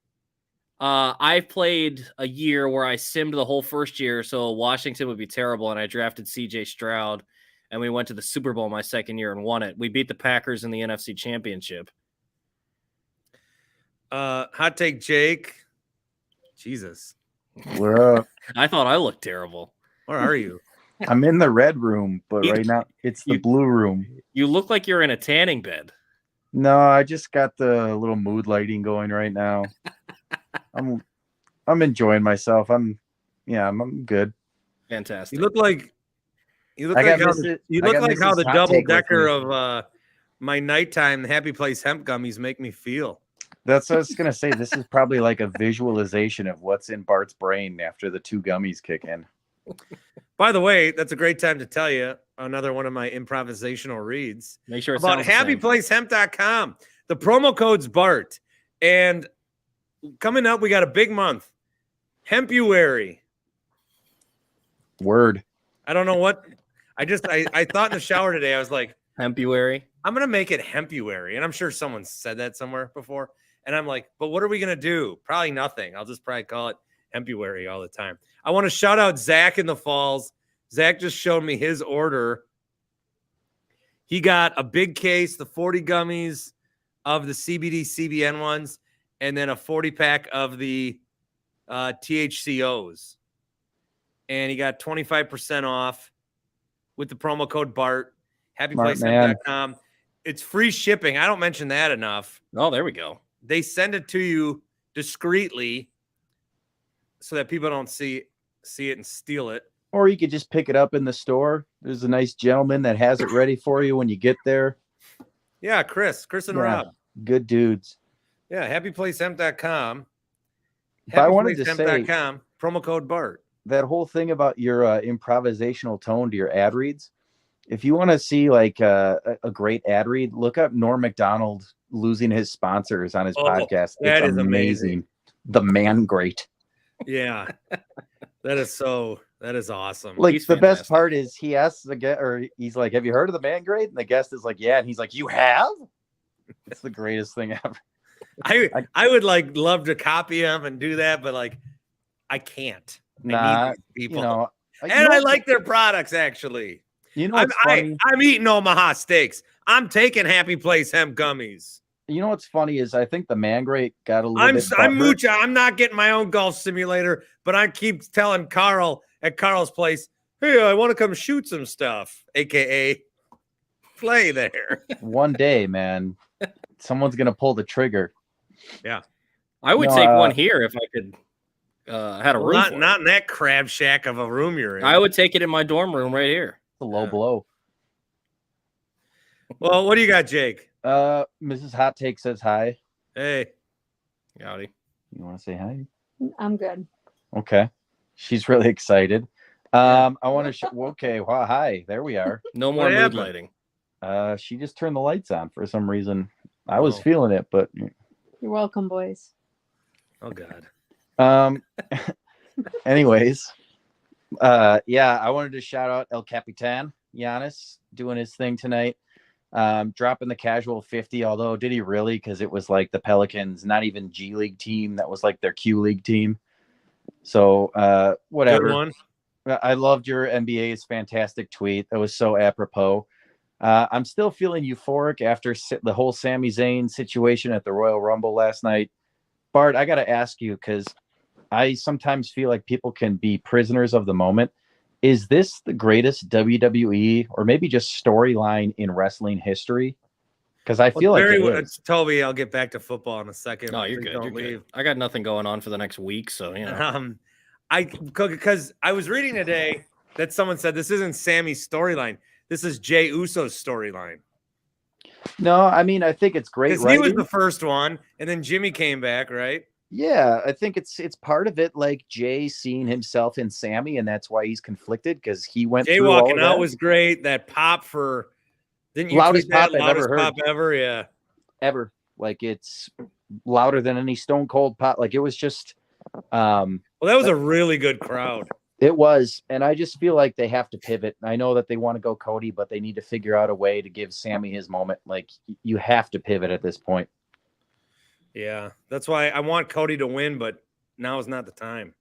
I played a year where I simmed the whole first year, so Washington would be terrible, and I drafted CJ Stroud, and we went to the Super Bowl my second year and won it. We beat the Packers in the NFC Championship. Hot take, Jake. Jesus. We're up. I thought I looked terrible. Where are you? I'm in the red room, but right now it's the blue room. You look like you're in a tanning bed. No, I just got the little mood lighting going right now. I'm enjoying myself. I'm good. Fantastic. You look like how the double decker of my nighttime Happy Place hemp gummies make me feel. That's what I was gonna say. This is probably like a visualization of what's in Bart's brain after the 2 gummies kick in. By the way, that's a great time to tell you another one of my improvisational reads. Make sure it's about happyplacehemp.com. The promo code's Bart. And coming up, we got a big month. Hempuary. Word. I don't know what. I thought in the shower today, I was like, Hempuary. I'm going to make it Hempuary. And I'm sure someone said that somewhere before. And I'm like, but what are we going to do? Probably nothing. I'll just probably call it Hempuary all the time. I want to shout out Zach in the Falls. Zach just showed me his order. He got a big case, the 40 gummies of the CBD, CBN ones, and then a 40-pack of the THCOs. And he got 25% off with the promo code BART. HappyPlaceHemp.com. It's free shipping. I don't mention that enough. Oh, there we go. They send it to you discreetly so that people don't see it and steal it. Or you could just pick it up in the store. There's a nice gentleman that has it ready for you when you get there. Yeah, Chris and Rob. Good dudes. Yeah, happyplacehemp.com. But I wanted to say, promo code BART. That whole thing about your improvisational tone to your ad reads, if you want to see like a great ad read, look up Norm Macdonald losing his sponsors on his podcast. That it's is amazing. The man great. Yeah. That is awesome. Like the best part is he asks the guest, or he's like, "Have you heard of the man great?" And the guest is like, "Yeah." And he's like, "You have?" It's the greatest thing ever. I would like love to copy him and do that, but like I can't. I need these people. I like their products actually. You know what's funny? I'm eating Omaha Steaks. I'm taking Happy Place hemp gummies. You know what's funny is I think the man great got a little bit. I'm Moocha. I'm not getting my own golf simulator, but I keep telling Carl at Carl's place, "Hey, I want to come shoot some stuff," aka play there. One day, man, someone's gonna pull the trigger. Yeah, I would take one here if I could. Had a room. Not in that crab shack of a room you're in. I would take it in my dorm room right here. It's a low blow. Well, what do you got, Jake? Mrs. Hot Take says hi. Hey. Howdy. You want to say hi? I'm good. Okay. She's really excited. I want to okay. Well, hi. There we are. No more mood lighting. She just turned the lights on for some reason. I was feeling it, but you're welcome, boys. Oh God. Anyways, yeah, I wanted to shout out El Capitan Giannis doing his thing tonight. Dropping the casual 50, although did he really? Because it was like the Pelicans, not even G League team. That was like their Q League team. So whatever. Good one. I loved your NBA's fantastic tweet. That was so apropos. I'm still feeling euphoric after the whole Sami Zayn situation at the Royal Rumble last night. Bart, I got to ask you, because I sometimes feel like people can be prisoners of the moment. Is this the greatest WWE or maybe just storyline in wrestling history? Because I feel like it is. Toby, I'll get back to football in a second. No, you're good. You're good. I got nothing going on for the next week, so you know. Because I was reading today that someone said this isn't Sammy's storyline. This is Jey Uso's storyline. No, I mean I think it's great. Because he was the first one, and then Jimmy came back, right? Yeah, I think it's part of it, like Jay seeing himself in Sammy, and that's why he's conflicted because he went. Jay through walking all out was great. That pop for didn't you loudest tweet that? pop I've Loudest ever pop heard. ever, yeah, ever. Like it's louder than any Stone Cold pop. Like it was just. Well, that was a really good crowd. It was, and I just feel like they have to pivot. I know that they want to go Cody, but they need to figure out a way to give Sammy his moment. Like, you have to pivot at this point. Yeah, that's why I want Cody to win, but now is not the time.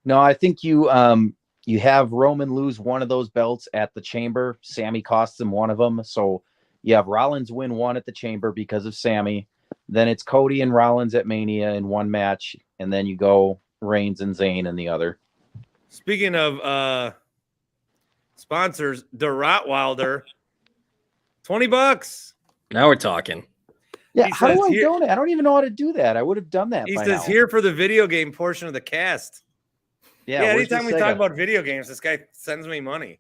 No, I think you have Roman lose one of those belts at the Chamber. Sammy costs him one of them. So you have Rollins win one at the Chamber because of Sammy. Then it's Cody and Rollins at Mania in one match. And then you go Reigns and Zayn in the other. Speaking of sponsors, the Rottweiler, $20. Now we're talking. Yeah, He how do says I here- donate? I don't even know how to do that. I would have done that He by says now. here for the video game portion of the cast. Yeah, where's the anytime we Sega? talk about video games, this guy sends me money.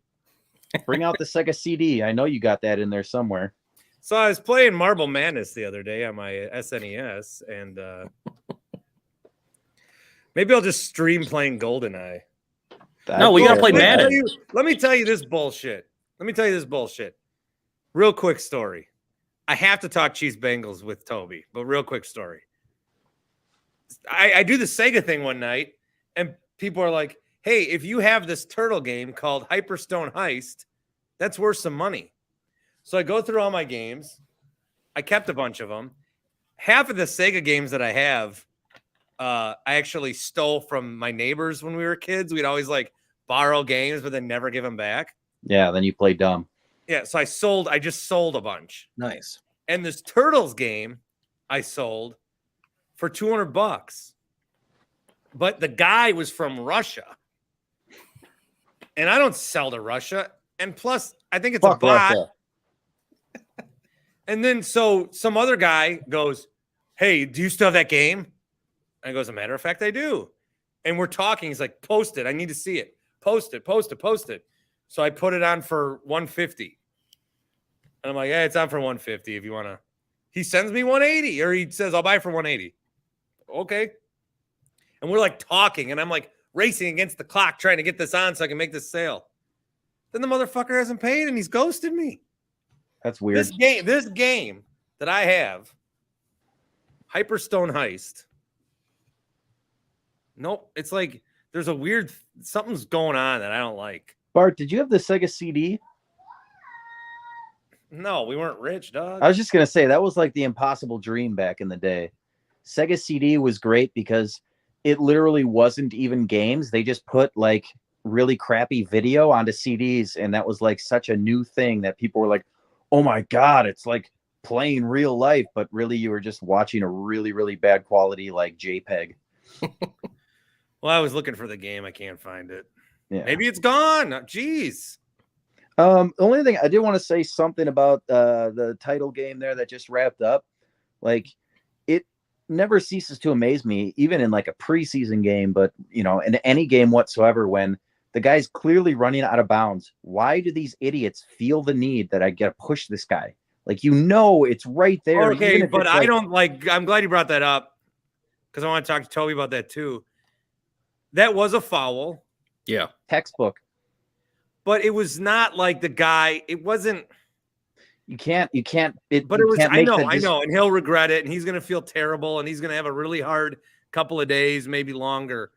Bring out the Sega CD. I know you got that in there somewhere. So I was playing Marble Madness the other day on my SNES, and maybe I'll just stream playing GoldenEye. No, we gotta play Let me Madden. tell you- Let me tell you this bullshit. Real quick story. I have to talk Chiefs Bengals with Toby, but real quick story. I do the Sega thing one night, and people are like, hey, if you have this turtle game called Hyperstone Heist, that's worth some money. So I go through all my games. I kept a bunch of them. Half of the Sega games that I have, I actually stole from my neighbors when we were kids. We'd always like borrow games, but then never give them back. Yeah, then you play dumb. Yeah, so I just sold a bunch. Nice. And this Turtles game I sold for $200. But the guy was from Russia. And I don't sell to Russia. And plus, I think it's a bot. Russia. And then so some other guy goes, hey, do you still have that game? And I go, as a matter of fact, I do. And we're talking. He's like, post it. I need to see it. Post it. So I put it on for $150. And I'm like, yeah, it's on for $150 if you want to. He sends me $180, or he says, I'll buy it for $180. Okay. And we're like talking, and I'm like racing against the clock trying to get this on so I can make this sale. Then the motherfucker hasn't paid, and he's ghosted me. That's weird. This game that I have, Hyperstone Heist. Nope. It's like there's a weird something's going on that I don't like. Bart, did you have the Sega CD? No, we weren't rich, dog. I was just going to say that was like the impossible dream back in the day. Sega CD was great because it literally wasn't even games. They just put like really crappy video onto CDs. And that was like such a new thing that people were like, oh my God, it's like playing real life. But really you were just watching a really, really bad quality like JPEG. Well, I was looking for the game. I can't find it. Yeah. Maybe it's gone. Jeez. The only thing I did want to say something about the title game there that just wrapped up. Like, it never ceases to amaze me, even in like a preseason game, but you know, in any game whatsoever, when the guy's clearly running out of bounds. Why do these idiots feel the need that I got to push this guy? Like, you know, it's right there. Okay, but I don't like. I'm glad you brought that up because I want to talk to Toby about that too. That was a foul. Yeah, textbook. But it was not like the guy. It wasn't. You can't. But it was. I know, and he'll regret it, and he's gonna feel terrible, and he's gonna have a really hard couple of days, maybe longer.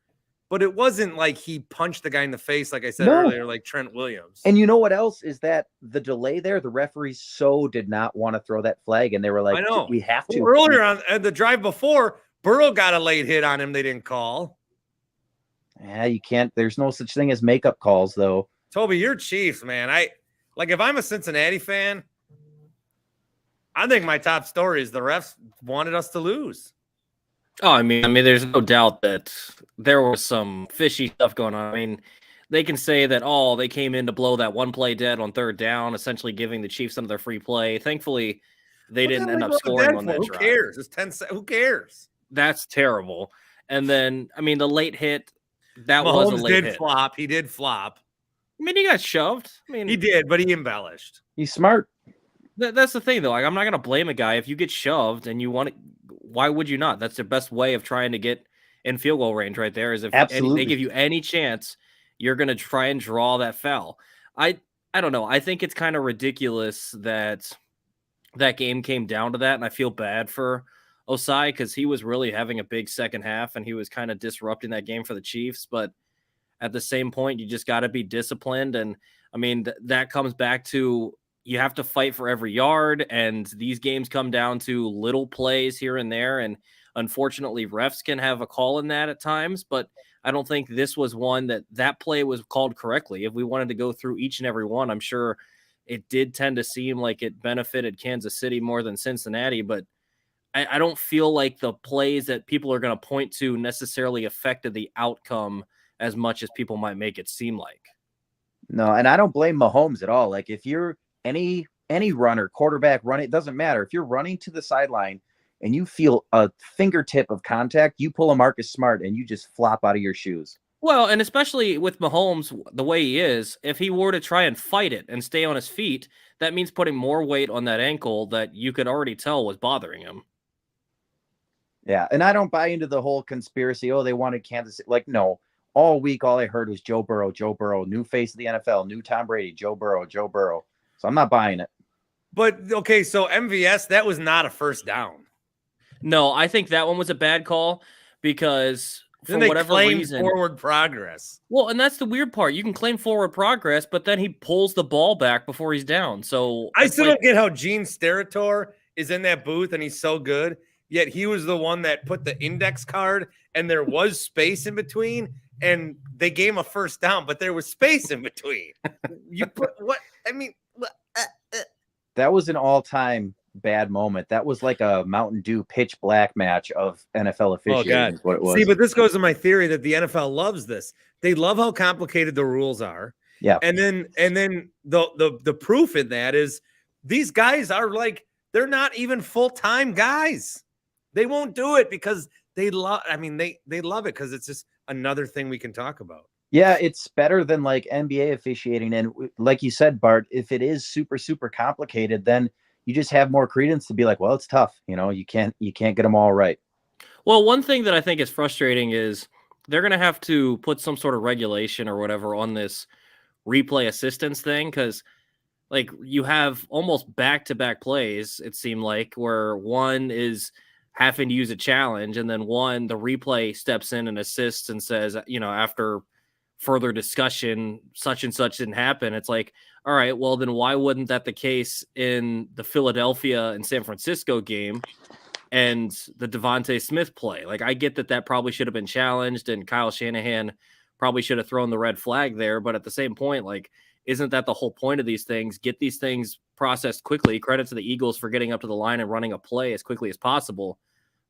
But it wasn't like he punched the guy in the face, like I said earlier, like Trent Williams. And you know what else is that the delay there? The referees did not want to throw that flag, and they were like, I know. We have to. Earlier on the drive before, Burrow got a late hit on him. They didn't call. Yeah, you can't. There's no such thing as makeup calls, though. Toby, you're Chiefs, man. If I'm a Cincinnati fan, I think my top story is the refs wanted us to lose. Oh, I mean, there's no doubt that there was some fishy stuff going on. I mean, they can say that, they came in to blow that one play dead on third down, essentially giving the Chiefs some of their free play. Thankfully, they didn't end up scoring on that drive. Who cares? It's 10 seconds. Who cares? That's terrible. And then, I mean, the late hit, that Mahomes was a late hit. Flop. He did flop. I mean, he got shoved. I mean, he did, but he embellished. He's smart. That's the thing, though. Like, I'm not going to blame a guy if you get shoved and you want to. Why would you not? That's the best way of trying to get in field goal range right there. Is if they give you any chance, you're going to try and draw that foul. I don't know. I think it's kind of ridiculous that game came down to that, and I feel bad for Osai because he was really having a big second half, and he was kind of disrupting that game for the Chiefs. But at the same point, you just got to be disciplined. And I mean, that comes back to you have to fight for every yard. And these games come down to little plays here and there. And unfortunately, refs can have a call in that at times. But I don't think this was one that play was called correctly. If we wanted to go through each and every one, I'm sure it did tend to seem like it benefited Kansas City more than Cincinnati. But I don't feel like the plays that people are going to point to necessarily affected the outcome as much as people might make it seem like. No, and I don't blame Mahomes at all. Like if you're any runner, quarterback running, it doesn't matter. If you're running to the sideline and you feel a fingertip of contact, you pull a Marcus Smart and you just flop out of your shoes. Well, and especially with Mahomes, the way he is, if he were to try and fight it and stay on his feet, that means putting more weight on that ankle that you could already tell was bothering him. Yeah, and I don't buy into the whole conspiracy. Oh, they wanted Kansas City. Like, no. All week, all I heard was Joe Burrow, new face of the NFL, new Tom Brady, Joe Burrow. So I'm not buying it. But, okay, so MVS, that was not a first down. No, I think that one was a bad call because for they whatever claim reason, forward progress. Well, and that's the weird part. You can claim forward progress, but then he pulls the ball back before he's down. So I still don't get how Gene Steratore is in that booth and he's so good, yet he was the one that put the index card and there was space in between. And they gave him a first down, but there was space in between. You put what? I mean, that was an all-time bad moment. That was like a Mountain Dew pitch black match of NFL officiating. Oh God, is what it was. See, but this goes to my theory that the NFL loves this. They love how complicated the rules are. Yeah, and then the proof in that is these guys are like they're not even full-time guys. They won't do it because they love. I mean, they love it because it's just another thing we can talk about. Yeah, it's better than like NBA officiating. And like you said, Bart, if it is super, super complicated, then you just have more credence to be like, well, it's tough. You know, you can't get them all right. Well, one thing that I think is frustrating is they're going to have to put some sort of regulation or whatever on this replay assistance thing. Cause like you have almost back-to-back plays, it seemed like, where one is having to use a challenge, and then the replay steps in and assists and says, you know, after further discussion, such and such didn't happen. It's like, all right, well, then why wouldn't that the case in the Philadelphia and San Francisco game and the Devontae Smith play? Like, I get that probably should have been challenged, and Kyle Shanahan probably should have thrown the red flag there. But at the same point, like, isn't that the whole point of these things? Get these things processed quickly. Credit to the Eagles for getting up to the line and running a play as quickly as possible.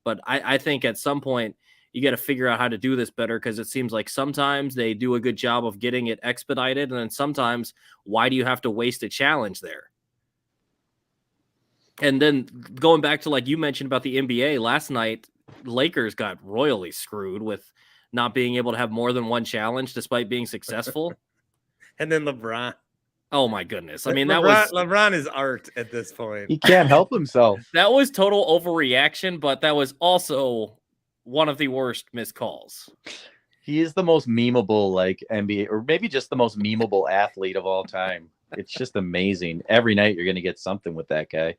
But I think at some point you got to figure out how to do this better, because it seems like sometimes they do a good job of getting it expedited. And then sometimes, why do you have to waste a challenge there? And then going back to, like you mentioned about the NBA last night, Lakers got royally screwed with not being able to have more than one challenge despite being successful. And then LeBron. Oh my goodness. I mean, LeBron is art at this point. He can't help himself. That was total overreaction, but that was also one of the worst missed calls. He is the most memeable, like, NBA, or maybe just the most memeable athlete of all time. It's just amazing. Every night you're going to get something with that guy.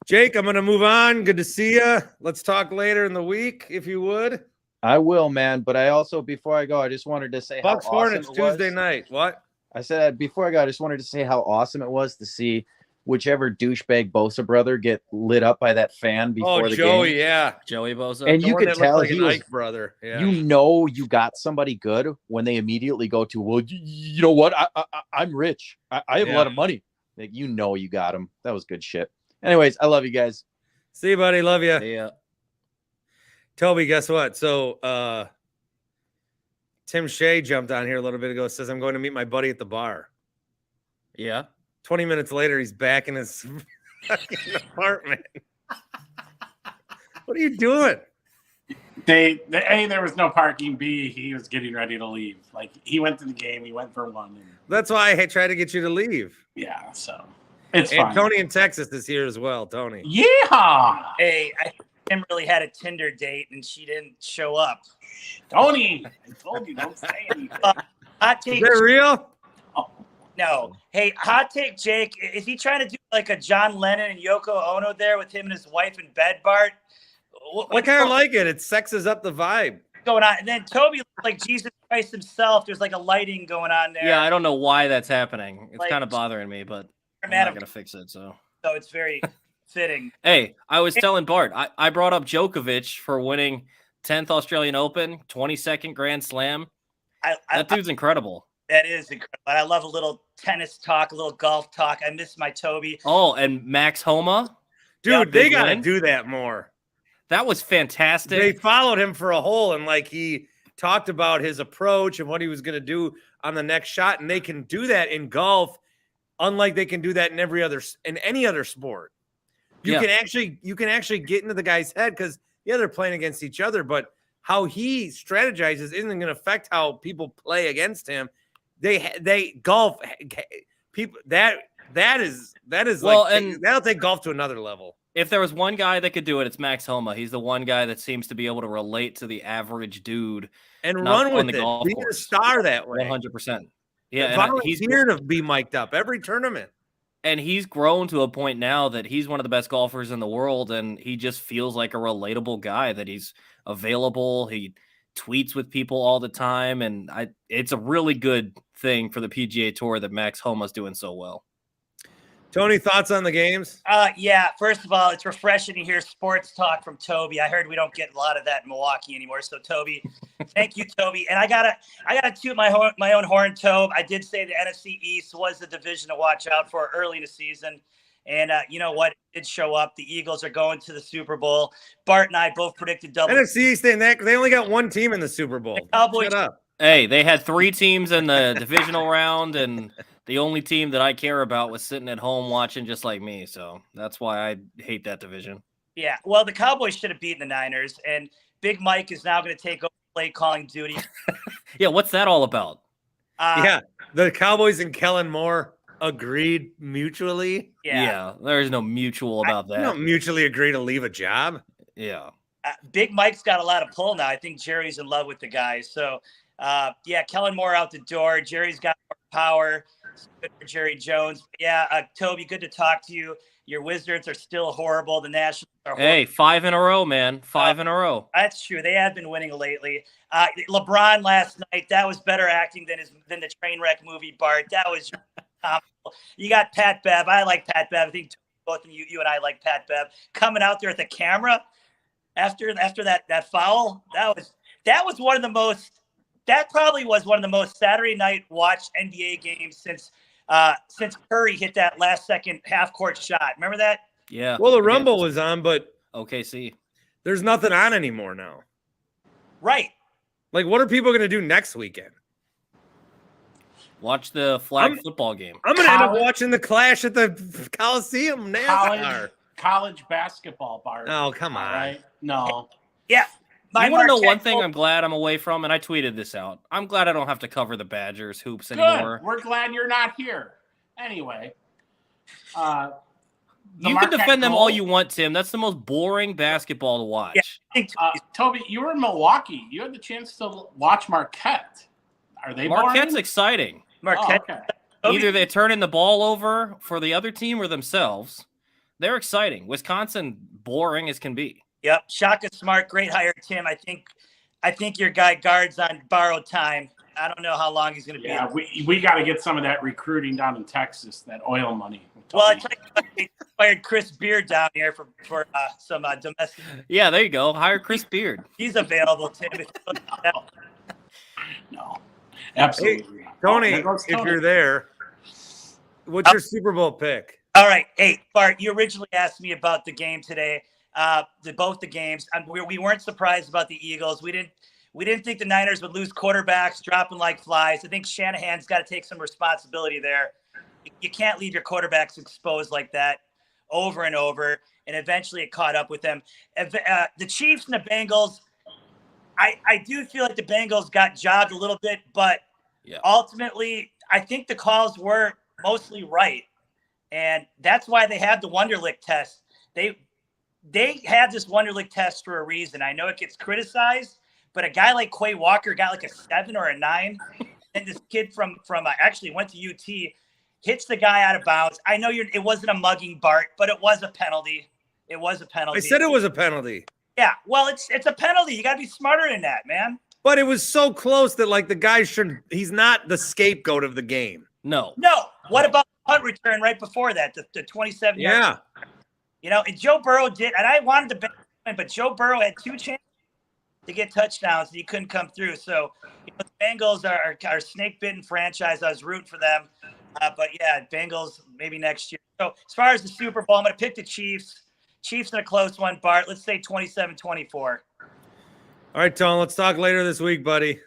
Jake, I'm going to move on. Good to see you. Let's talk later in the week, if you would. I will, man. But I also, before I go, I just wanted to say Bucks how Hornets awesome it was. Tuesday night. What? I said before I go, I just wanted to say how awesome it was to see whichever douchebag Bosa brother get lit up by that fan before the Joey, game. yeah. Joey Bosa. And you could tell like he an was, Ike brother. Yeah. you know, you got somebody good when they immediately go to, well, you know what? I'm rich. I have a lot of money. Like, you know, you got him. That was good shit. Anyways, I love you guys. See you, buddy. Love you. Yeah. Toby, guess what? So Tim Shea jumped on here a little bit ago, says, I'm going to meet my buddy at the bar. Yeah. 20 minutes later, he's back in his fucking apartment. What are you doing? A, there was no parking. B, he was getting ready to leave. Like, he went to the game. He went for one. That's why I tried to get you to leave. Yeah, so it's and fine. Tony in Texas is here as well. Tony. Yeah. Hey, Kim really had a Tinder date and she didn't show up. Tony, I told you, don't say anything. Hot take. Is that real? No. Hey, hot take, Jake. Is he trying to do like a John Lennon and Yoko Ono there with him and his wife in bed, Bart? I kind of like it. It sexes up the vibe. going on. And then Toby looks like Jesus Christ himself. There's like a lighting going on there. Yeah, I don't know why that's happening. It's Like, kind of bothering me, but I'm man, not going to fix it. So it's very fitting. Hey, I was telling Bart, I brought up Djokovic for winning 10th Australian Open, 22nd Grand Slam. That dude's incredible. That is incredible. I love a little tennis talk, a little golf talk. I miss my Toby. Oh, and Max Homa. Dude, they got to do that more. That was fantastic. They followed him for a hole, and like he talked about his approach and what he was going to do on the next shot, and they can do that in golf, unlike they can do that in any other sport. You can actually get into the guy's head because they're playing against each other, but how he strategizes isn't going to affect how people play against him. They golf people that is well, like and that'll take golf to another level. If there was one guy that could do it, it's Max Homa. He's the one guy that seems to be able to relate to the average dude and run with the it. golf Be course. a star that way. 100%. Yeah, and he's here to be mic'd up every tournament. And he's grown to a point now that he's one of the best golfers in the world, and he just feels like a relatable guy, that he's available. He tweets with people all the time, and it's a really good thing for the PGA Tour that Max Homa's doing so well. Tony, thoughts on the games? Yeah. First of all, it's refreshing to hear sports talk from Toby. I heard we don't get a lot of that in Milwaukee anymore. So Toby, thank you, Toby. And I gotta toot my own horn, Tobe. I did say the NFC East was the division to watch out for early in the season. And you know what? It did show up. The Eagles are going to the Super Bowl. Bart and I both predicted double. NFC East, they only got one team in the Super Bowl. The Cowboys. Shut up. Hey, they had 3 teams in the divisional round, and the only team that I care about was sitting at home watching just like me. So that's why I hate that division. Yeah, well, the Cowboys should have beaten the Niners, and Big Mike is now going to take over play calling duty. Yeah, what's that all about? Yeah, the Cowboys and Kellen Moore agreed mutually. Yeah, there's no mutual about that. They don't mutually agree to leave a job. Yeah. Big Mike's got a lot of pull now. I think Jerry's in love with the guy. So, yeah, Kellen Moore out the door. Jerry's got more power. It's good for Jerry Jones. Yeah, Toby, good to talk to you. Your Wizards are still horrible. The Nationals are horrible. Hey, 5 in a row, man. 5 in a row. That's true. They have been winning lately. LeBron last night, that was better acting than the train wreck movie, Bart. That was you got Pat Bev. I like Pat Bev. I think both of you and I like Pat Bev. Coming out there at the camera after that foul, that was one of the most. That probably was one of the most Saturday night watched NBA games since Curry hit that last second half court shot. Remember that? Yeah. Well, the Rumble was on, but OKC. There's nothing on anymore now. Right. Like, what are people going to do next weekend? Watch the flag football game. I'm going to end up watching the Clash at the Coliseum. NASCAR. College basketball, Bart. Oh, come on. Right? No. Yeah. You want to know one thing I'm glad I'm away from, and I tweeted this out. I'm glad I don't have to cover the Badgers hoops anymore. We're glad you're not here. Anyway. You can defend them all you want, Tim. That's the most boring basketball to watch. Yeah. Toby, you were in Milwaukee. You had the chance to watch Marquette. Are they Marquette's boring? exciting. Marquette. Oh, okay. Either they're turning the ball over for the other team or themselves. They're exciting. Wisconsin, boring as can be. Yep. Shaka Smart, great hire, Tim. I think your guy guards on borrowed time. I don't know how long he's going to be. Yeah, we got to get some of that recruiting down in Texas, that oil money. Well, I tell you what, they fired Chris Beard down here for some domestic. Yeah, there you go. Hire Chris Beard. He's available, Tim. No, absolutely. Hey, Tony, if you're there, what's your Super Bowl pick? All right. Hey, Bart, you originally asked me about the game today. Both the games. We weren't surprised about the Eagles. We didn't think the Niners would lose quarterbacks dropping like flies. I think Shanahan's got to take some responsibility there. You can't leave your quarterbacks exposed like that over and over, and eventually it caught up with them. The Chiefs and the Bengals, I do feel like the Bengals got jobbed a little bit, but ultimately I think the calls were mostly right, and that's why they have the Wonderlic test. They had this Wonderlic test for a reason. I know it gets criticized, but a guy like Quay Walker got like a 7 or a 9, and this kid from actually went to UT, hits the guy out of bounds. I know it wasn't a mugging, Bart, but it was a penalty. It was a penalty. I said it was a penalty. Yeah, well, it's a penalty. You got to be smarter than that, man. But it was so close that like the guy he's not the scapegoat of the game. No. What about the punt return right before that? The 27 Yeah. yards. You know, and Joe Burrow did, and I wanted to bet, but Joe Burrow had 2 chances to get touchdowns, and he couldn't come through. So, the Bengals are a snake-bitten franchise. I was rooting for them. But, yeah, Bengals maybe next year. So, as far as the Super Bowl, I'm going to pick the Chiefs. Chiefs in a close one, Bart. Let's say 27-24. All right, Tom, let's talk later this week, buddy.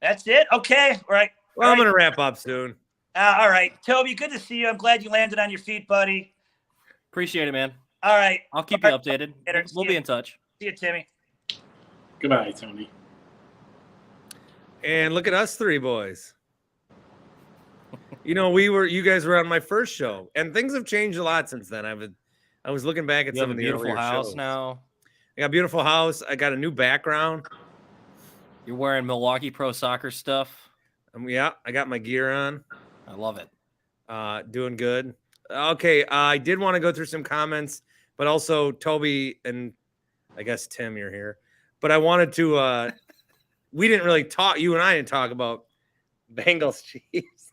That's it? Okay. All right. Well, I'm going to wrap up soon. All right. Toby, good to see you. I'm glad you landed on your feet, buddy. Appreciate it, man. All right. I'll keep you updated. We'll be in touch. See you, Timmy. Goodbye, Tony. And look at us 3 boys. You know, you guys were on my first show, and things have changed a lot since then. I was looking back at You some have of a the beautiful earlier house shows. now. I got a beautiful house. I got a new background. You're wearing Milwaukee Pro Soccer stuff. Yeah, I got my gear on. I love it. Doing good. Okay, I did want to go through some comments, but also Toby and I guess Tim, you're here. But I wanted to. We didn't really talk. You and I didn't talk about Bengals Chiefs.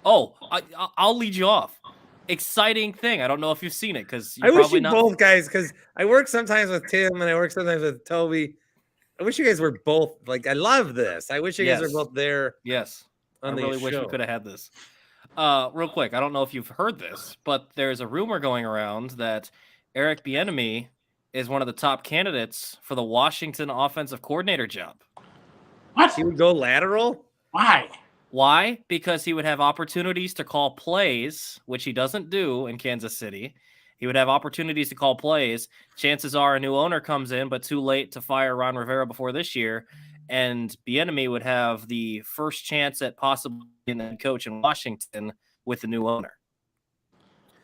Oh, I'll lead you off. Exciting thing. I don't know if you've seen it because I wish you both guys, because I work sometimes with Tim and I work sometimes with Toby. I wish you guys were both like. I love this. I wish you guys were both there. Yes, I on the really wish we show. could have had this. Real quick, I don't know if you've heard this, but there's a rumor going around that Eric Bieniemy is one of the top candidates for the Washington offensive coordinator job. What? He would go lateral. Why? Why? Because he would have opportunities to call plays, which he doesn't do in Kansas City. He would have opportunities to call plays. Chances are a new owner comes in, but too late to fire Ron Rivera before this year. And Bieniemy would have the first chance at possibly being the coach in Washington with the new owner.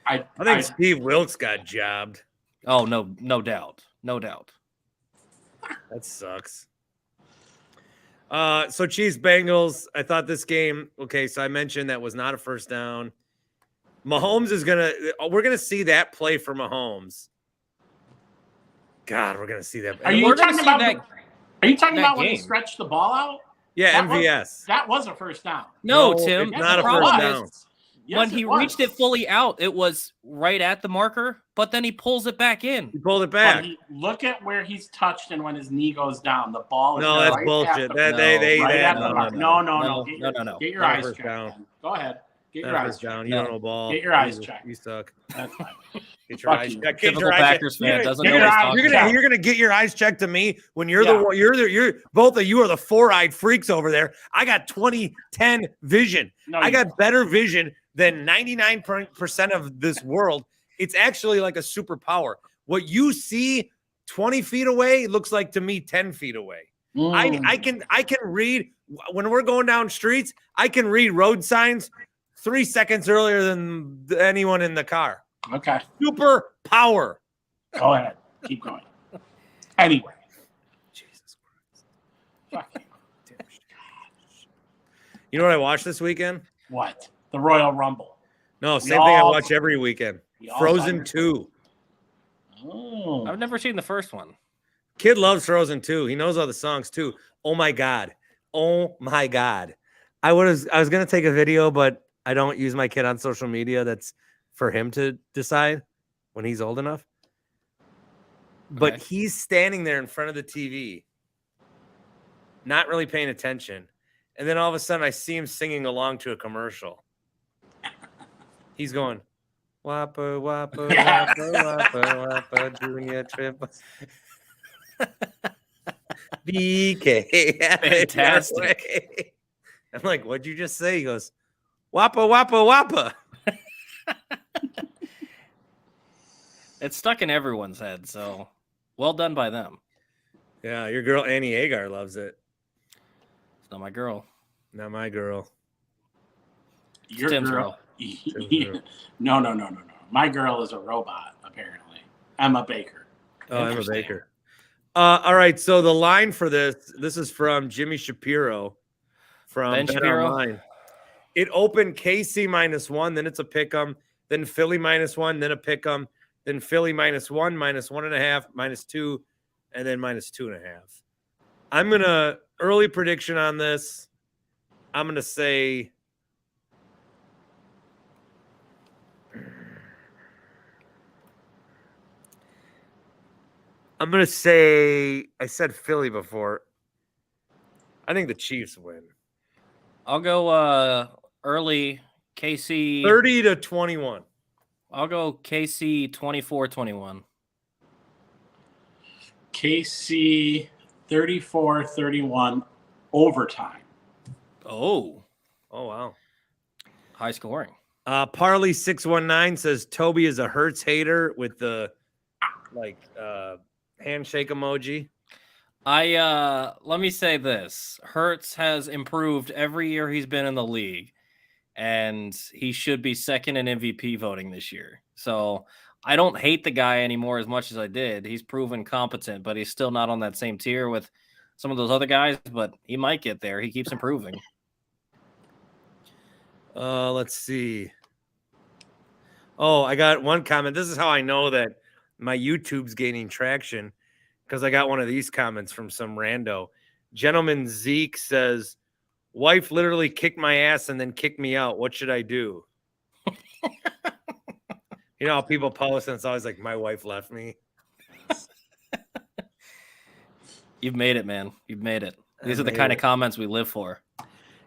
I think Steve Wilkes got jobbed. Oh, no doubt. No doubt. That sucks. So Chiefs Bengals. I thought this game. Okay, so I mentioned that was not a first down. Mahomes is we're gonna see that play for Mahomes. God, we're gonna see that. Are you talking about when he stretched the ball out? Yeah, MVS. That was a first down. No, Tim, it's not a first down. Yes, when he reached it fully out, it was right at the marker, but then he pulls it back in. He pulled it back. Look at where he's touched and when his knee goes down. The ball is that's right bullshit. No. No. Get your eyes checked. Man. Go ahead. Get your eyes down. checked. You don't know ball. Get your eyes checked. You suck. That's fine. Get your eyes checked. Typical Packers fan doesn't know what he's talking about. You're gonna get your eyes checked to me when you're you're both of you are the 4-eyed freaks over there. I got 20/10 vision. I got better vision than 99% of this world. It's actually like a superpower. What you see 20 feet away looks like to me 10 feet away. I can read when we're going down streets. I can read road signs 3 seconds earlier than anyone in the car. Okay. Super power. Go ahead. Keep going. Anyway. Jesus Christ. You know what I watched this weekend? What? The Royal Rumble. No, same thing I watch every weekend. Frozen 2. Oh. I've never seen the first one. Kid loves Frozen 2. He knows all the songs too. Oh my God. Oh my God. I was gonna take a video, but I don't use my kid on social media. That's for him to decide when he's old enough. But he's standing there in front of the TV, not really paying attention. And then all of a sudden I see him singing along to a commercial. He's going, Whopper, Whopper, Whopper, Whopper, Whopper, Junior Trip. BK. Fantastic. I'm like, what'd you just say? He goes, Whopper, Whopper, Whopper. It's stuck in everyone's head, so well done by them. Yeah, your girl Annie Agar loves it. It's not my girl. Not my girl. Your Tim's girl. No. My girl is a robot, apparently. Emma Baker. Oh, Emma Baker. All right, so the line for this is from Jimmy Shapiro from Ben Bet Shapiro? Online. It opened KC -1, then it's a pick 'em, then Philly -1, then a pick 'em, then Philly -1, -1.5, -2, and then -2.5. I'm going to early prediction on this. I'm going to say I said Philly before. I think the Chiefs win. I'll go early KC 30-21. I'll go KC 24-21. KC 34-31 overtime. Oh, wow. High scoring. Parley 619 says Toby is a Hurts hater with the handshake emoji. Let me say this. Hurts has improved every year he's been in the league, and he should be second in MVP voting this year. So I don't hate the guy anymore as much as I did. He's proven competent, but he's still not on that same tier with some of those other guys, but he might get there. He keeps improving. Let's see. Oh, I got one comment. This is how I know that my YouTube's gaining traction, because I got one of these comments from some rando. Gentleman Zeke says, wife literally kicked my ass and then kicked me out. What should I do? You know how people post and it's always like, my wife left me. You've made it, man. You've made it. These are the kind of comments we live for.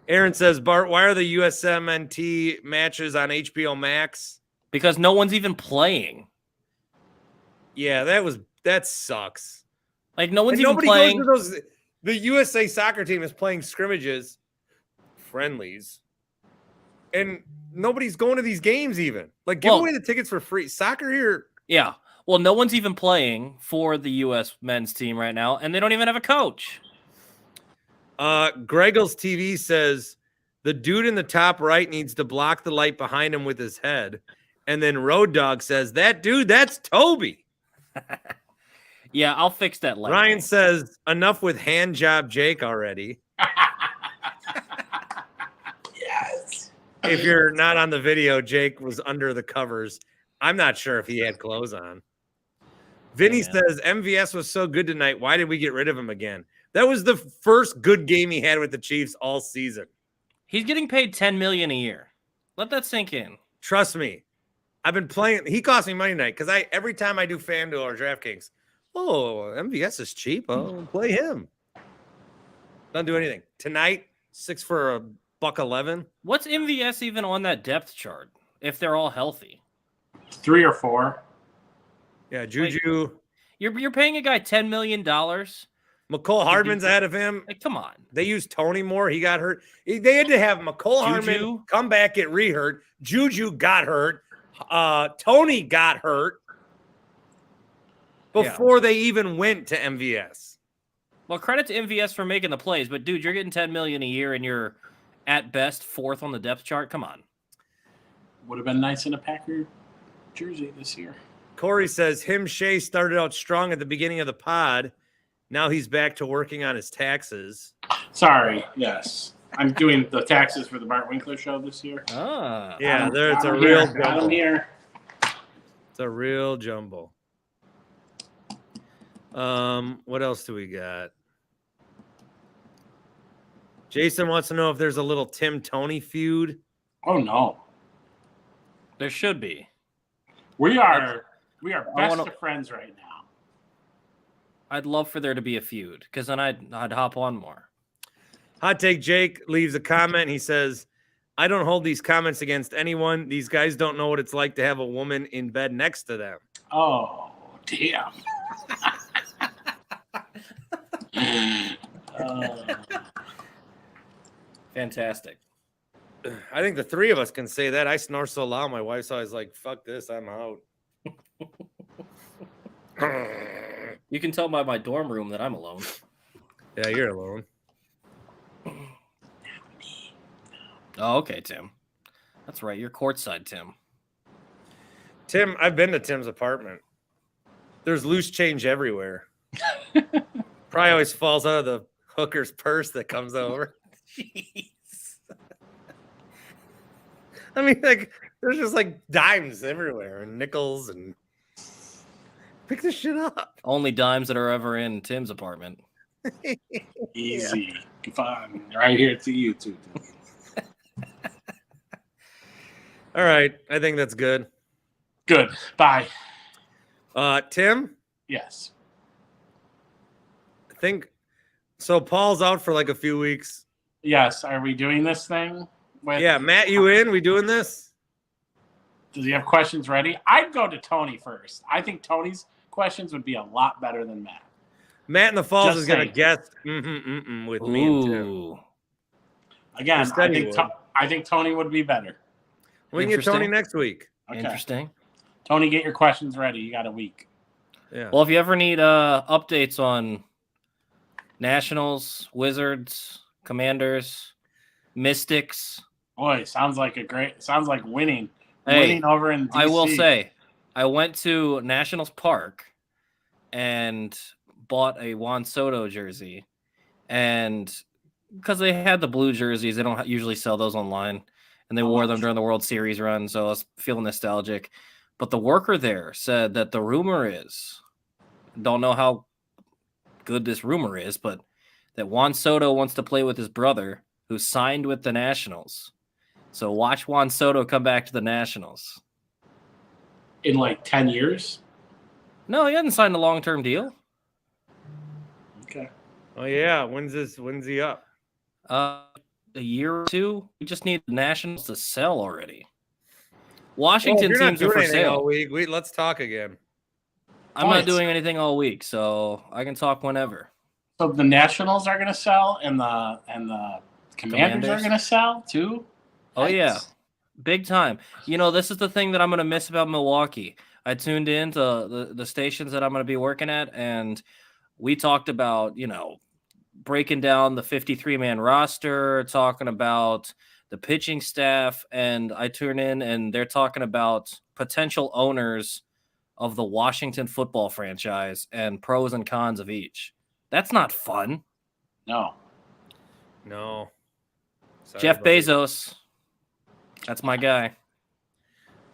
Aaron says, Bart, why are the USMNT matches on HBO Max? Because no one's even playing. Yeah, that sucks. Like, no one's and even playing. Goes to those, the USA soccer team is playing scrimmages, friendlies, and nobody's going to these games even. Like, give away the tickets for free. Soccer here. Yeah. Well, no one's even playing for the U.S. men's team right now, and they don't even have a coach. Greggles TV says the dude in the top right needs to block the light behind him with his head. And then Road Dog says, that dude, that's Toby. Yeah, I'll fix that later. Ryan says, enough with hand job Jake already. Yes. If you're not on the video, Jake was under the covers. I'm not sure if he had clothes on. Vinny says, MVS was so good tonight. Why did we get rid of him again? That was the first good game he had with the Chiefs all season. He's getting paid $10 million a year. Let that sink in. Trust me. I've been playing. He cost me money tonight because every time I do FanDuel or DraftKings, MVS is cheap. I'll play him. Don't do anything. Tonight, 6 for $111. What's MVS even on that depth chart if they're all healthy? 3 or 4. Yeah, Juju. Like, you're paying a guy $10 million. McCole Hardman's ahead of him. Like, come on. They used Tony more. He got hurt. They had to have McCole Hardman come back, get re-hurt. Juju got hurt. Tony got hurt before they even went to MVS. Well, credit to MVS for making the plays, but dude, you're getting $10 million a year and you're at best 4th on the depth chart. Come on. Would have been nice in a Packer jersey this year. Corey says Shea started out strong at the beginning of the pod. Now he's back to working on his taxes. Sorry. Yes. I'm doing the taxes for the Bart Winkler Show this year. Yeah, it's a real jumble. It's a real jumble. What else do we got? Jason wants to know if there's a little Tim Tony feud. Oh no. There should be. We are best of friends right now. I'd love for there to be a feud because then I'd hop on more. Hot Take Jake leaves a comment. He says, I don't hold these comments against anyone. These guys don't know what it's like to have a woman in bed next to them. Oh, damn. Fantastic. I think the three of us can say that. I snore so loud. My wife's always like, fuck this. I'm out. You can tell by my dorm room that I'm alone. Yeah, you're alone. Oh, okay, Tim. That's right. You're courtside, Tim. Tim, I've been to Tim's apartment. There's loose change everywhere. Probably always falls out of the hooker's purse that comes over. Jeez. I mean, like, there's just like dimes everywhere and nickels and Pick this shit up. Only dimes that are ever in Tim's apartment. Easy. Fun. Right here to you too. All right. I think that's good. Good. Bye. Tim? Yes. I think so. Paul's out for like a few weeks. Yes. Are we doing this thing? Yeah, Matt, you in? We doing this? Does he have questions ready? I'd go to Tony first. I think Tony's questions would be a lot better than Matt. Matt in the Falls Just is going to saying. guess with me and Tim. Ooh. Again, He said he would. I think Tony would be better. We can get Tony next week. Okay. Interesting. Tony, get your questions ready. You got a week. Yeah. Well, if you ever need updates on Nationals, Wizards, Commanders, Mystics. Boy, sounds like winning. Hey, Winning over in DC. I will say, I went to Nationals Park and bought a Juan Soto jersey. And because they had the blue jerseys, they don't usually sell those online. And they wore them during the World Series run, so I was feeling nostalgic. But the worker there said that the rumor is, don't know how good this rumor is, but that Juan Soto wants to play with his brother, who signed with the Nationals. So watch Juan Soto come back to the Nationals. in like 10 years. No, he hasn't signed a long-term deal. Okay. Oh yeah, when's he up? A year or two. We just need the Nationals to sell already. Washington Well, teams are for sale. all week. Let's talk again. I'm not doing anything all week, so I can talk whenever. So the Nationals are going to sell, and the Commanders are going to sell too. Oh yeah, big time. You know, this is the thing that I'm going to miss about Milwaukee. I tuned in to the stations that I'm going to be working at, and we talked about, you know, breaking down the 53-man roster, talking about the pitching staff, and I tune in and they're talking about potential owners of the Washington football franchise and pros and cons of each. That's not fun. No. Sorry, Jeff buddy. Bezos. That's my guy.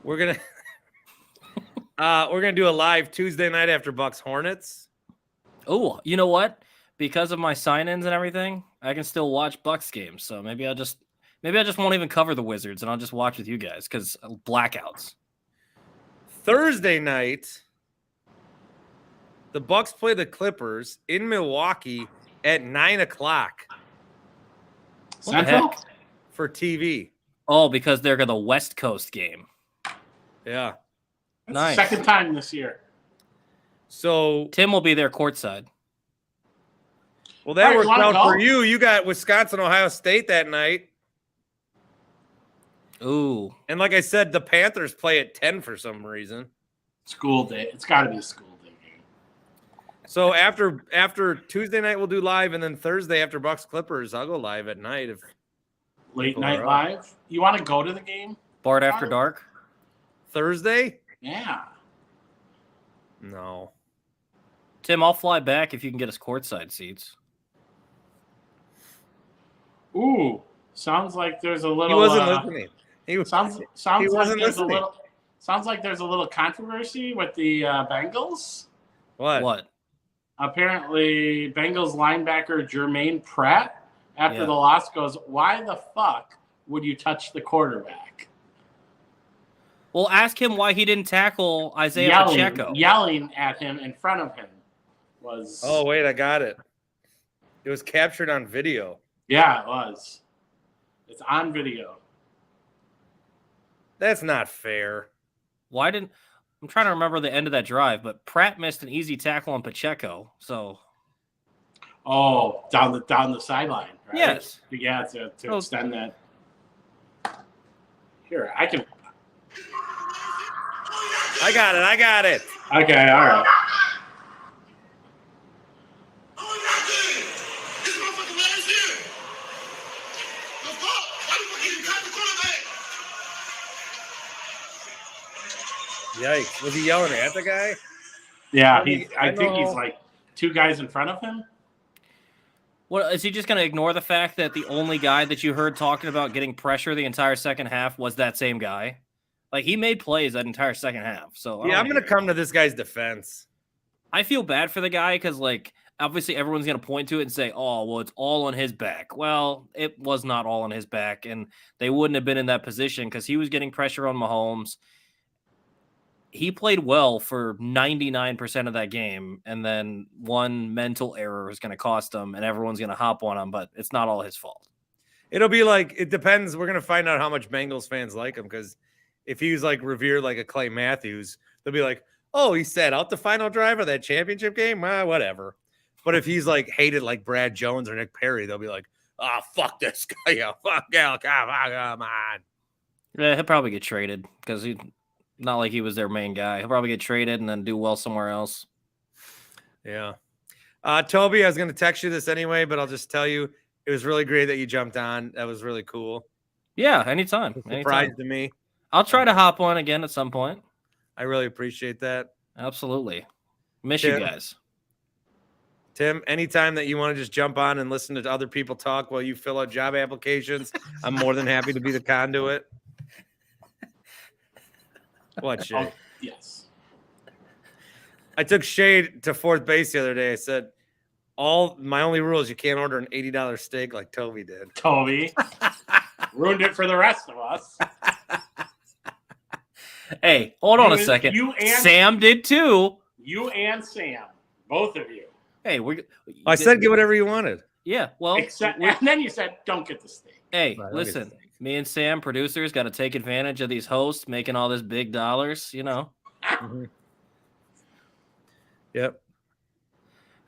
We're gonna do a live Tuesday night after Bucks Hornets. Oh, you know what? Because of my sign-ins and everything, I can still watch Bucks games. So maybe I just won't even cover the Wizards and I'll just watch with you guys because blackouts. Thursday night, the Bucks play the Clippers in Milwaukee at 9:00 Central for TV. Oh, because they're the West Coast game. Yeah. That's Nice. the second time this year. So Tim will be there courtside. well, that All right, worked you wanna out go? for you. You got Wisconsin, Ohio State that night. Ooh. And like I said, the Panthers play at 10 for some reason. School day. It's got to be a school day game. So after Tuesday night, we'll do live. And then Thursday after Bucks Clippers, I'll go live at night. If Late People night are up. live. You want to go to the game? Bart After Dark. Thursday? Yeah. No. Tim, I'll fly back if you can get us courtside seats. Ooh, sounds like there's a little. He wasn't listening. He was, Sounds he like wasn't there's listening. a little. Sounds like there's a little controversy with the Bengals. What? Apparently, Bengals linebacker Jermaine Pratt, after Yeah. the loss, goes, "Why the fuck would you touch the quarterback?" Well, ask him why he didn't tackle Isaiah Pacheco. Yelling at him in front of him was. Oh, wait, I got it. It was captured on video. Yeah, it was. It's on video. That's not fair. Why didn't I'm trying to remember the end of that drive, but Pratt missed an easy tackle on Pacheco. So Oh, down the sideline. Right? Yes. Yeah, to Oh. extend that. Here, I can. I got it. Okay, all right. Yikes. Was he yelling at the guy? Yeah, I I think he's know. like two guys in front of him. what is he just going to ignore the fact that the only guy that you heard talking about getting pressure the entire second half was that same guy? Like he made plays that entire second half. So I Yeah, don't I'm going to hear it. come to this guy's defense. I feel bad for the guy because, like, obviously everyone's going to point to it and say, oh, well, it's all on his back. Well, it was not all on his back, and they wouldn't have been in that position because he was getting pressure on Mahomes. He played well for 99% of that game, and then one mental error is going to cost him, and everyone's going to hop on him, but it's not all his fault. It'll be like, it depends. We're going to find out how much Bengals fans like him, because if he's like revered like a Clay Matthews, they'll be like, oh, he sat out the final drive of that championship game? Whatever. But if he's like hated like Brad Jones or Nick Perry, they'll be like, oh, fuck this guy. Yeah, fuck yeah, come on. Yeah, he'll probably get traded because he's not like he was their main guy. He'll probably get traded and then do well somewhere else. Yeah. Toby, I was going to text you this anyway, but I'll just tell you, it was really great that you jumped on. That was really cool. Yeah, anytime. Surprise to me. I'll try to hop on again at some point. I really appreciate that. Absolutely. Miss you guys. Tim, anytime that you want to just jump on and listen to other people talk while you fill out job applications, I'm more than happy to be the conduit. What, Shay? Yes. I took Shay to fourth base the other day. I said, my only rule is you can't order an $80 steak like Toby did. Toby ruined it for the rest of us. Hey, hold on a second. Sam did too. You and Sam, both of you. Hey, I said get whatever you wanted. Yeah, well, and then you said don't get the steak. Hey, listen, me and Sam, producers, got to take advantage of these hosts making all this big dollars. You know. Mm-hmm. Yep.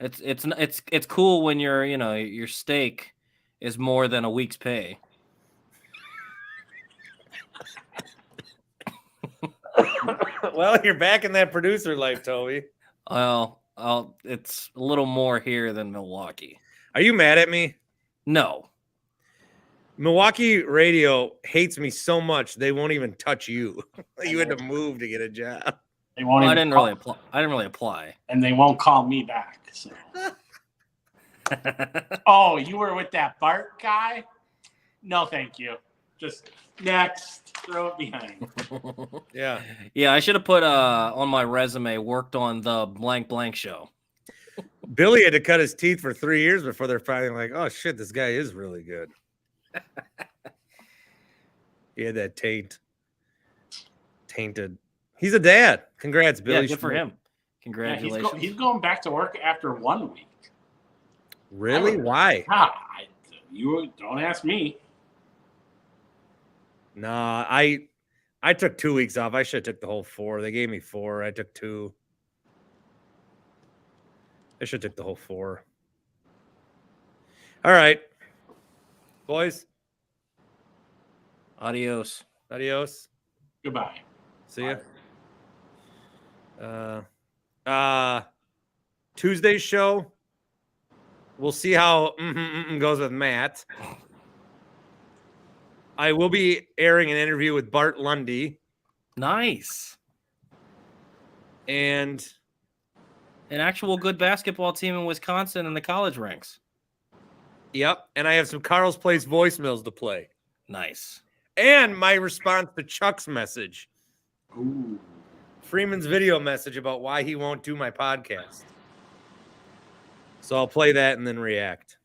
It's cool when your steak is more than a week's pay. Well, you're back in that producer life, Toby. Well, it's a little more here than Milwaukee. Are you mad at me? No. Milwaukee radio hates me so much they won't even touch you. You had to move to get a job. They won't. I didn't really apply. And they won't call me back. So. Oh, you were with that Bart guy? No, thank you. Just next. Throw it behind. Yeah. Yeah, I should have put on my resume, worked on the blank show. Billy had to cut his teeth for 3 years before they're finally like, oh shit, this guy is really good. He had that tainted. He's a dad. Congrats, Billy. Yeah, good for him. Congratulations. Yeah, he's going back to work after 1 week. Really? Why? You don't ask me. Nah, I took 2 weeks off. I should have took the whole 4. They gave me 4. I took 2. I should have took the whole 4. All right. Boys. Adios. Goodbye. See ya. Tuesday's show. We'll see how goes with Matt. I will be airing an interview with Bart Lundy. Nice. And an actual good basketball team in Wisconsin in the college ranks. Yep. And I have some Carl's Place voicemails to play. Nice. And my response to Chuck's message. Ooh. Freeman's video message about why he won't do my podcast. So I'll play that and then react.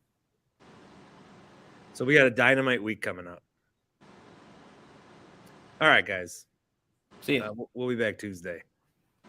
So we got a dynamite week coming up. All right, guys. See ya. We'll be back Tuesday.